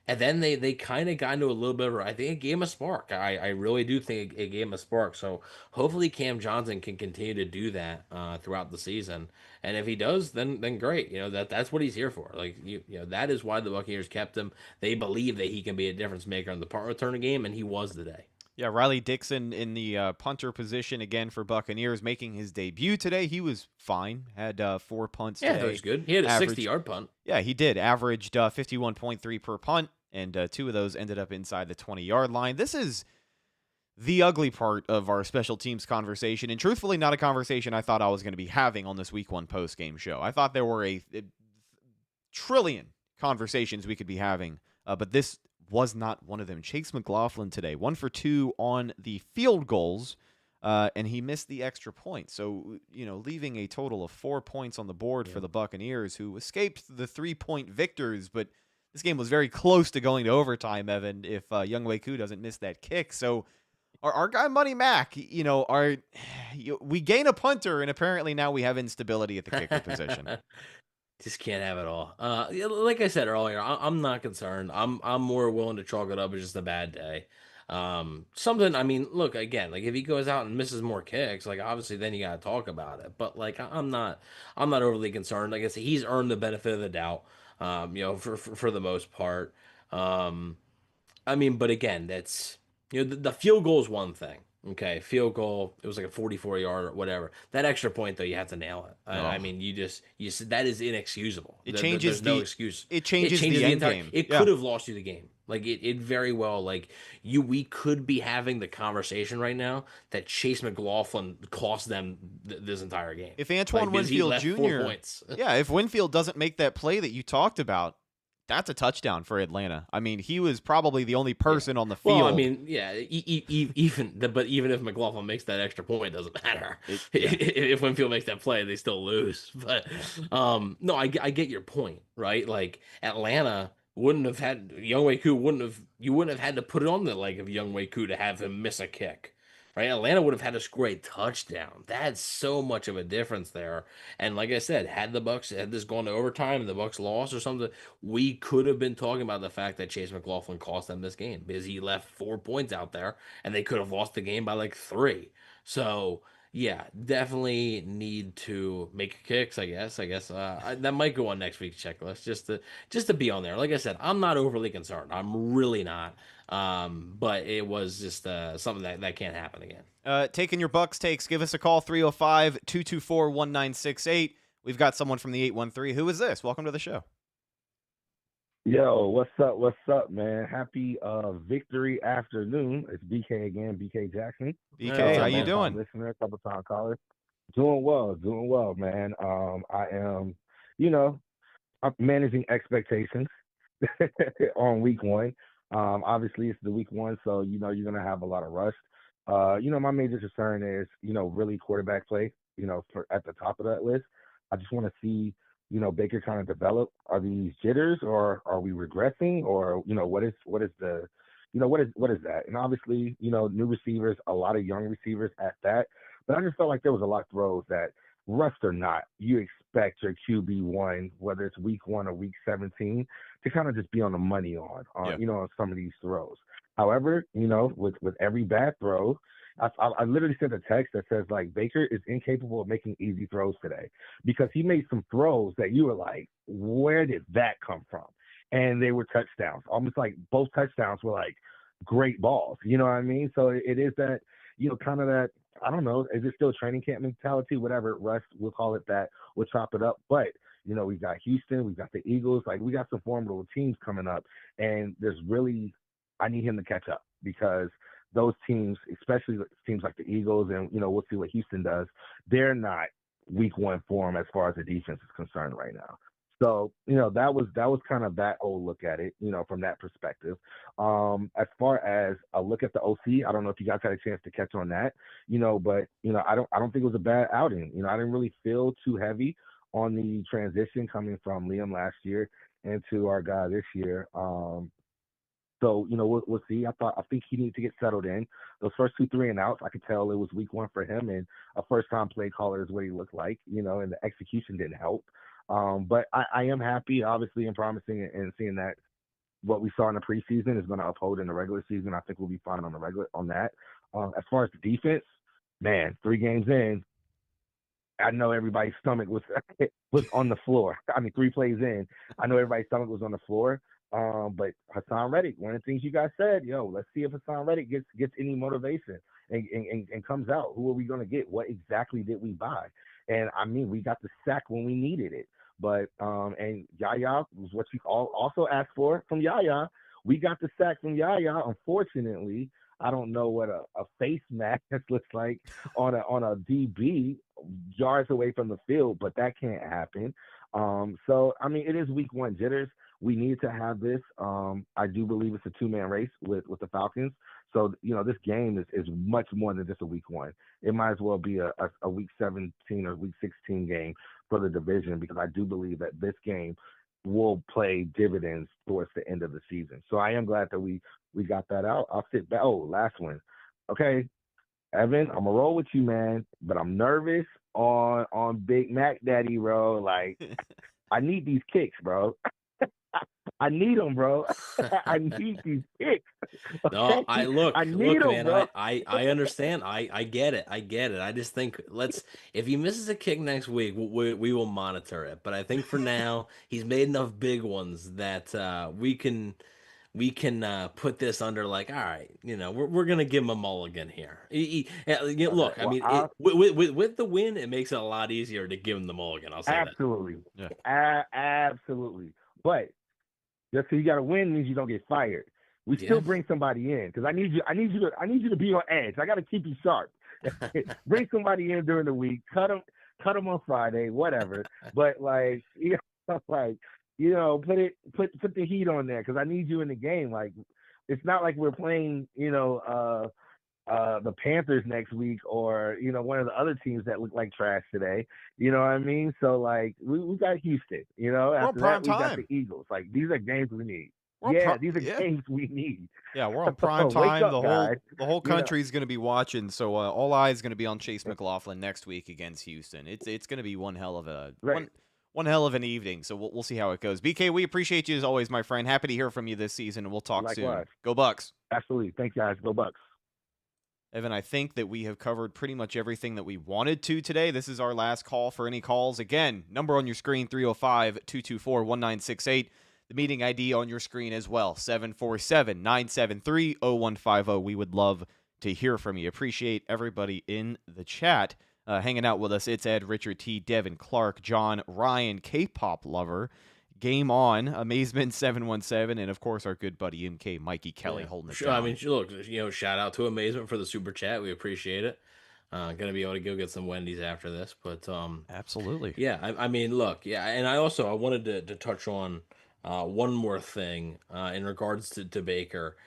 S4: And then they kind of got into a little bit of, I think it gave him a spark. I really do think it gave him a spark. So hopefully Cam Johnson can continue to do that throughout the season. And if he does, then great. You know, that's what he's here for. Like you know, that is why the Buccaneers kept him. They believe that he can be a difference maker in the punt return game, and he was today.
S1: Yeah, Riley Dixon in the punter position again for Buccaneers, making his debut today. He was fine. Had 4 punts today.
S4: Yeah, that was good. He had a 60-yard punt.
S1: Yeah, he did. Averaged 51.3 per punt, and 2 of those ended up inside the 20-yard line. This is the ugly part of our special teams conversation, and truthfully not a conversation I thought I was going to be having on this Week 1 post-game show. I thought there were a trillion conversations we could be having, but this was not one of them. Chase McLaughlin today, 1 for 2 on the field goals, and he missed the extra point. So, you know, leaving a total of 4 points on the board for the Buccaneers, who escaped the 3-point victors, but this game was very close to going to overtime, Evan, if Younghoe Koo doesn't miss that kick. So our guy Money Mac, you know, we gain a punter, and apparently now we have instability at the kicker position.
S4: Just can't have it all. Like I said earlier, I'm not concerned. I'm more willing to chalk it up as just a bad day. Something. I mean, look again. Like if he goes out and misses more kicks, like obviously then you gotta talk about it. But like I'm not overly concerned. Like I said, he's earned the benefit of the doubt. You know, for the most part. I mean, but again, that's the field goal is one thing. Okay, field goal. It was like a 44-yard or whatever. That extra point, though, you have to nail it. I mean, you said that is inexcusable.
S1: There's
S4: no excuse.
S1: It changes the end game.
S4: It could have lost you the game. Like it very well. Like we could be having the conversation right now that Chase McLaughlin cost them this entire game.
S1: If Antoine Winfield Jr. If Winfield doesn't make that play that you talked about, that's a touchdown for Atlanta. I mean, he was probably the only person on the field.
S4: Well, I mean, yeah, even if McLaughlin makes that extra point, it doesn't matter. If Winfield makes that play, they still lose. But no, I get your point, right? Like Atlanta wouldn't have had Younghoe Koo you wouldn't have had to put it on the leg of Younghoe Koo to have him miss a kick. Right, Atlanta would have had to score a touchdown. That's so much of a difference there. And like I said, had this gone to overtime and the Bucs lost or something, we could have been talking about the fact that Chase McLaughlin cost them this game because he left 4 points out there, and they could have lost the game by like 3. So yeah, definitely need to make kicks. I guess that might go on next week's checklist just to be on there. Like I said, I'm not overly concerned. I'm really not. But it was just something that can't happen again.
S1: Taking your Bucs takes, give us a call, 305-224-1968. We've got someone from the 813. Who is this? Welcome to the show.
S6: Yo, what's up, man? Happy victory afternoon. It's BK again, BK Jackson.
S1: BK, how you doing?
S6: Listener, couple time caller. Doing well, man. I am, I'm managing expectations on week 1. Obviously it's the week 1, so you're gonna have a lot of rust. My major concern is, really quarterback play, for at the top of that list. I just want to see, Baker kind of develop. Are these jitters, or are we regressing, or what is that? And obviously, new receivers, a lot of young receivers at that. But I just felt like there was a lot of throws that, rust or not, you expect your QB1, whether it's week 1 or week 17, to kind of just be on the money on some of these throws. However, with every bad throw, I literally sent a text that says, like, Baker is incapable of making easy throws today, because he made some throws that you were like, where did that come from? and they were touchdowns. Almost like both touchdowns were like great balls. You know what I mean? So it is that, kind of that, I don't know, is it still training camp mentality? Whatever, Russ, we'll call it that. We'll chop it up. But, we've got Houston, we've got the Eagles. Like, we got some formidable teams coming up. And I need him to catch up because those teams, especially teams like the Eagles, and, we'll see what Houston does, they're not week one form as far as the defense is concerned right now. So, that was kind of that old look at it, from that perspective. As far as a look at the OC, I don't know if you guys had a chance to catch on that, but, I don't think it was a bad outing. I didn't really feel too heavy on the transition coming from Liam last year into our guy this year. So, we'll see. I think he needed to get settled in. Those first 2 3 and outs, I could tell it was week one for him, and a first-time play caller is what he looked like, and the execution didn't help. But I am happy, obviously, and promising and seeing that what we saw in the preseason is going to uphold in the regular season. I think we'll be fine on that. As far as the defense, man, 3 games in, I know everybody's stomach was on the floor. I mean, 3 plays in, I know everybody's stomach was on the floor. But Hassan Reddick, one of the things you guys said, let's see if Hassan Reddick gets any motivation and comes out. Who are we going to get? What exactly did we buy? And I mean, we got the sack when we needed it. But and Yaya was what you also asked for from Yaya. We got the sack from Yaya. Unfortunately, I don't know what a face mask looks like on a DB yards away from the field, but that can't happen. So I mean, it is week one jitters. We need to have this. I do believe it's a 2-man race with the Falcons. So, this game is much more than just a week one. It might as well be a week 17 or week 16 game for the division, because I do believe that this game will play dividends towards the end of the season. So I am glad that we got that out. I'll sit back. Oh, last one. Okay, Evan, I'm going to roll with you, man, but I'm nervous on Big Mac Daddy, bro. Like, I need these kicks, bro. I need them, bro. I need these kicks. Okay?
S4: No, I
S6: need them,
S4: man.
S6: bro.
S4: I understand. I get it. I just think if he misses a kick next week, we will monitor it. But I think for now, he's made enough big ones that we can put this under, like, all right, we're gonna give him a mulligan here. Look,
S6: Well,
S4: I mean, with the win, it makes it a lot easier to give him the mulligan. I'll say
S6: absolutely.
S1: that. Yeah.
S6: Absolutely. But just so you got to win means you don't get fired. We still bring somebody in, because I need you to be on edge. I got to keep you sharp. Bring somebody in during the week. Cut them on Friday, whatever. But put the heat on there, because I need you in the game. Like, it's not like we're playing, the Panthers next week, or one of the other teams that look like trash today. You know what I mean? So we got Houston. After that we got the Eagles. Like, these are games we need. These are games we need.
S1: Yeah, we're on prime time.
S6: Up,
S1: the whole country is going to be watching. So all eyes going to be on Chase McLaughlin next week against Houston. It's going to be one hell of an evening. So we'll see how it goes. BK, we appreciate you as always, my friend. Happy to hear from you this season, and we'll talk soon. Go Bucs.
S6: Absolutely. Thanks, guys. Go Bucs.
S1: Evan, I think that we have covered pretty much everything that we wanted to today. This is our last call for any calls. Again, number on your screen, 305-224-1968. The meeting ID on your screen as well, 747-973-0150. We would love to hear from you. Appreciate everybody in the chat hanging out with us. It's Ed, Richard T, Devin, Clark, John, Ryan, K-pop lover, Game On, Amazement 717, and of course our good buddy MK Mikey Kelly holding it down.
S4: I mean, look, shout out to Amazement for the super chat. We appreciate it. Gonna be able to go get some Wendy's after this, but
S1: absolutely.
S4: Yeah, I mean, look, and I wanted to touch on one more thing in regards to Baker.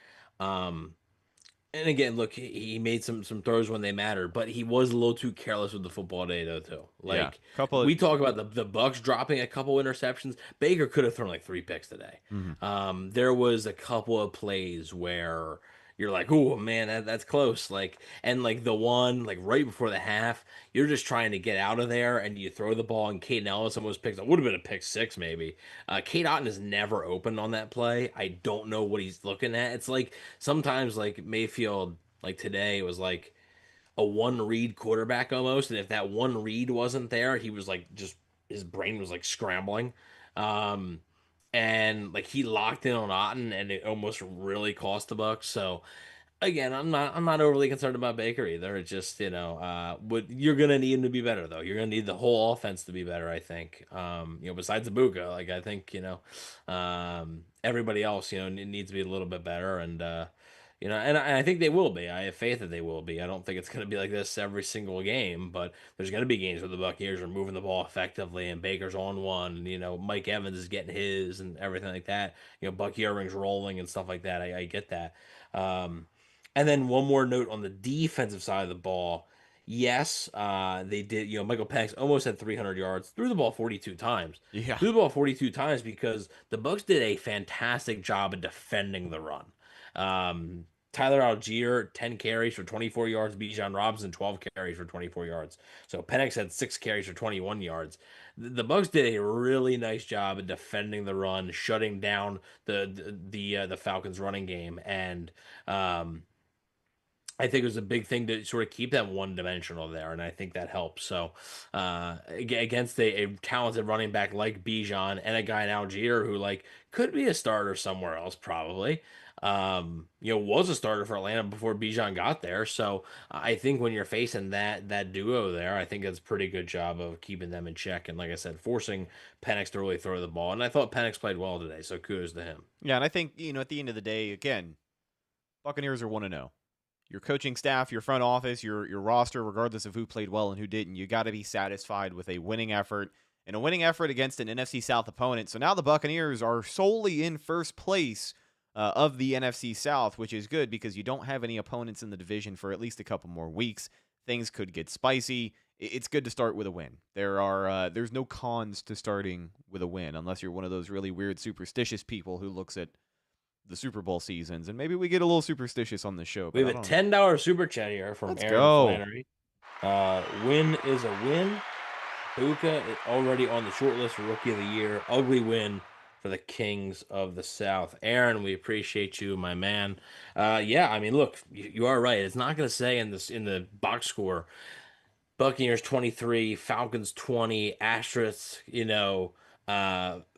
S4: And again, look, he made some throws when they mattered, but he was a little too careless with the football today, though, too. We talk about the Bucs dropping a couple interceptions. Baker could have thrown like 3 picks today.
S1: Mm-hmm.
S4: There was a couple of plays where you're like, oh man, that's close. And the one right before the half, you're just trying to get out of there, and you throw the ball, and Caden Ellis almost picks up. Would have been a pick 6 maybe. Kate Otten is never open on that play. I don't know what he's looking at. It's like sometimes Mayfield today it was like a one read quarterback almost, and if that one read wasn't there, he was just his brain was scrambling. and like he locked in on Otten, and it almost really cost the Bucs. So again, I'm not overly concerned about Baker either. It's just what you're gonna need him to be better though. You're gonna need the whole offense to be better. I think. Besides Ibuka, like I think everybody else needs to be a little bit better, and I think they will be. I have faith that they will be. I don't think it's gonna be like this every single game, but there's gonna be games where the Buccaneers are moving the ball effectively, and Baker's on one. And, Mike Evans is getting his, and everything like that. Buck Earring's rolling and stuff like that. I get that. And then one more note on the defensive side of the ball. Yes, they did. Michael Penix almost had 300 yards, threw the ball 42 times.
S1: Yeah.
S4: Threw the ball 42 times because the Bucs did a fantastic job of defending the run. Tyler Algier, 10 carries for 24 yards. Bijan Robinson, 12 carries for 24 yards. So Penix had 6 carries for 21 yards. The Bucs did a really nice job of defending the run, shutting down the Falcons running game, and I think it was a big thing to sort of keep them one-dimensional there, and I think that helps. So, against a talented running back like Bijan and a guy in Algier who could be a starter somewhere else, probably, was a starter for Atlanta before Bijan got there. So, I think when you're facing that duo there, I think it's a pretty good job of keeping them in check, and like I said, forcing Penix to really throw the ball. And I thought Penix played well today, so kudos to him.
S1: Yeah, and I think at the end of the day, again, Buccaneers are 1-0. Your coaching staff, your front office, your roster, regardless of who played well and who didn't, you got to be satisfied with a winning effort, and a winning effort against an NFC South opponent. So now the Buccaneers are solely in first place of the NFC South, which is good because you don't have any opponents in the division for at least a couple more weeks. Things could get spicy. It's good to start with a win. There's no cons to starting with a win unless you're one of those really weird superstitious people who looks at the Super Bowl seasons, and maybe we get a little superstitious on the show.
S4: We have a $10 super chat here from Aaron Flannery. Win is a win. Buka is already on the short list for Rookie of the Year. Ugly win for the Kings of the South. Aaron, we appreciate you, my man. Yeah, I mean, look, you are right. It's not going to say in the box score, Buccaneers 23, Falcons 20, Asterisks,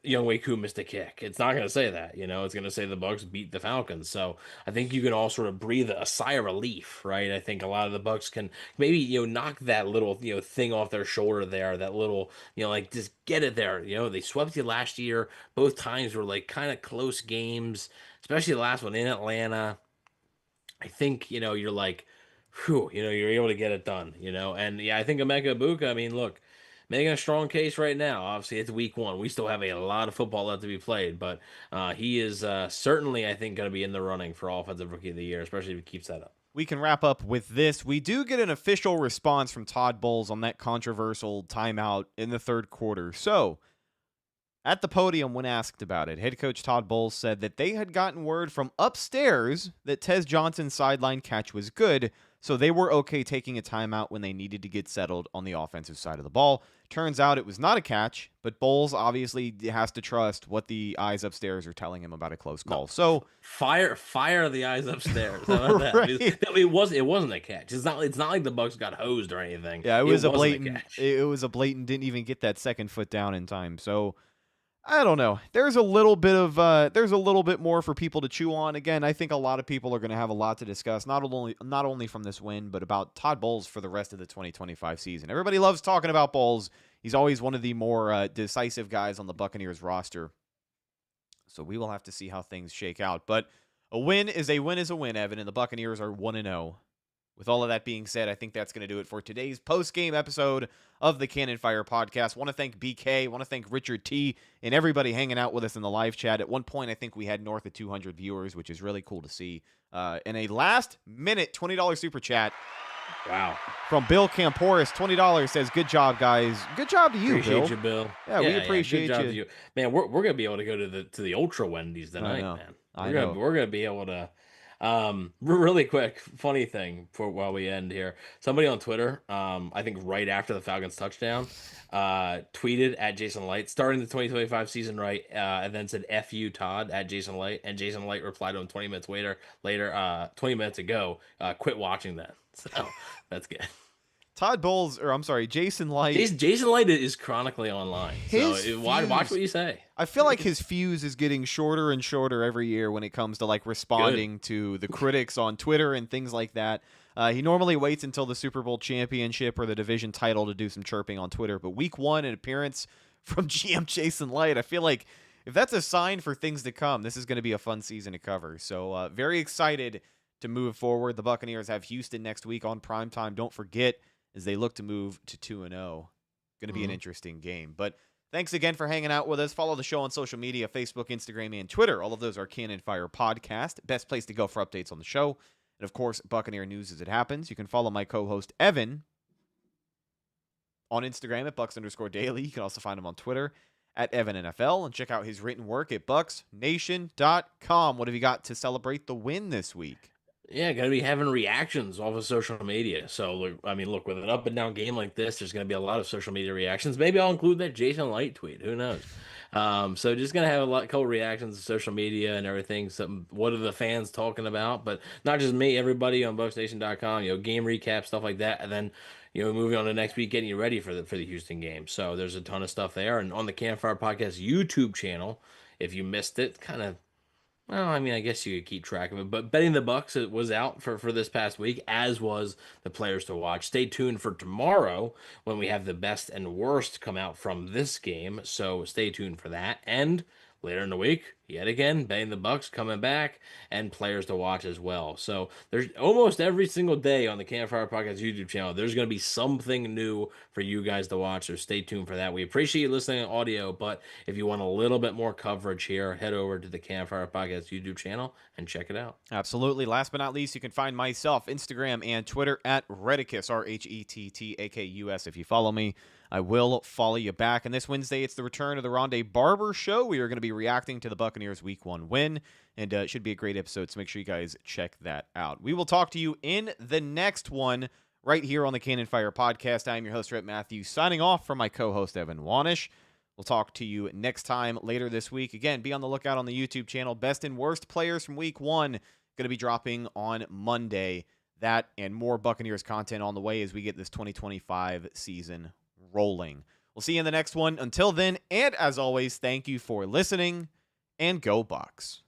S4: Younghoe Koo missed a kick. It's not going to say that, it's going to say the Bucs beat the Falcons. So I think you can all sort of breathe a sigh of relief, right? I think a lot of the Bucs can maybe, knock that little, thing off their shoulder there, that little, just get it there. They swept you last year. Both times were kind of close games, especially the last one in Atlanta. I think, you're like, whew, you're able to get it done, and yeah, I think Emeka Egbuka, I mean, look, making a strong case right now. Obviously, it's week 1. We still have a lot of football left to be played, but he is certainly, I think, going to be in the running for Offensive Rookie of the Year, especially if he keeps that up.
S1: We can wrap up with this. We do get an official response from Todd Bowles on that controversial timeout in the third quarter. So, at the podium when asked about it, head coach Todd Bowles said that they had gotten word from upstairs that Tez Johnson's sideline catch was good, so they were okay taking a timeout when they needed to get settled on the offensive side of the ball. Turns out it was not a catch, but Bowles obviously has to trust what the eyes upstairs are telling him about a close call. So
S4: fire the eyes upstairs. How about that? Right. It wasn't a catch. It's not like the Bucs got hosed or anything.
S1: Yeah, it was a blatant. It was a blatant. Didn't even get that second foot down in time. So I don't know. There's a little bit more for people to chew on. Again, I think a lot of people are going to have a lot to discuss, not only from this win, but about Todd Bowles for the rest of the 2025 season. Everybody loves talking about Bowles. He's always one of the more decisive guys on the Buccaneers roster. So we will have to see how things shake out. But a win is a win, Evan, and the Buccaneers are 1-0. With all of that being said, I think that's going to do it for today's post-game episode of the Cannon Fire Podcast. Want to thank BK, want to thank Richard T, and everybody hanging out with us in the live chat. At one point, I think we had north of 200 viewers, which is really cool to see. And a last-minute $20 super chat.
S4: Wow.
S1: From Bill Camporis, $20, says, good job, guys. Good job to you,
S4: appreciate you, Bill.
S1: Yeah, we appreciate
S4: good job to you. Man, we're going to be able to go to the Ultra Wendy's tonight, man. We're going to be able to... really quick, funny thing for while we end here. Somebody on Twitter, I think right after the Falcons touchdown, tweeted at Jason Light, starting the 2025 season right, and then said "F you, Todd" at Jason Light, and Jason Light replied to him 20 minutes ago, quit watching that. So that's good.
S1: Todd Bowles, or I'm sorry, Jason Light.
S4: Jason Light is chronically online. Watch what you say.
S1: I feel like his fuse is getting shorter and shorter every year when it comes to like responding to the critics on Twitter and things like that. He normally waits until the Super Bowl championship or the division title to do some chirping on Twitter. But week one, an appearance from GM Jason Light, I feel like if that's a sign for things to come, this is going to be a fun season to cover. So very excited to move forward. The Buccaneers have Houston next week on primetime. Don't forget, as they look to move to 2-0. Going to be an interesting game. But thanks again for hanging out with us. Follow the show on social media, Facebook, Instagram, and Twitter. All of those are Cannon Fire Podcast. Best place to go for updates on the show. And, of course, Buccaneer news as it happens. You can follow my co-host, Evan, on Instagram at Bucs_Daily. You can also find him on Twitter at EvanNFL. And check out his written work at BucsNation.com. What have you got to celebrate the win this week?
S4: Yeah, going to be having reactions off of social media. So, look, with an up and down game like this, there's going to be a lot of social media reactions. Maybe I'll include that Jason Light tweet. Who knows? So just going to have couple reactions to social media and everything. What are the fans talking about? But not just me, everybody on BucsNation.com, game recap, stuff like that. And then, moving on to next week, getting you ready for the Houston game. So there's a ton of stuff there. And on the Campfire Podcast YouTube channel, if you missed it, well, I guess you could keep track of it, but Betting the Bucs, it was out for this past week, as was the players to watch. Stay tuned for tomorrow when we have the best and worst come out from this game, so stay tuned for that. And later in the week, yet again, Betting the Bucs coming back and players to watch as well. So there's almost every single day on the Campfire Podcast YouTube channel, there's going to be something new for you guys to watch, so stay tuned for that. We appreciate you listening on audio, but if you want a little bit more coverage here, head over to the Campfire Podcast YouTube channel and check it out.
S1: Absolutely. Last but not least, you can find myself, Instagram and Twitter at Rhettakus, Rhettakus. If you follow me, I will follow you back. And this Wednesday, it's the return of the Rondé Barber Show. We are going to be reacting to the Buccaneers Week 1 win, and it should be a great episode, so make sure you guys check that out. We will talk to you in the next one right here on the Cannon Fire Podcast. I am your host, Rhett Matthew, signing off from my co-host, Evan Wanish. We'll talk to you next time later this week. Again, be on the lookout on the YouTube channel. Best and worst players from Week 1 going to be dropping on Monday. That and more Buccaneers content on the way as we get this 2025 season rolling. We'll see you in the next one. Until then, and as always, thank you for listening, and go Bucs.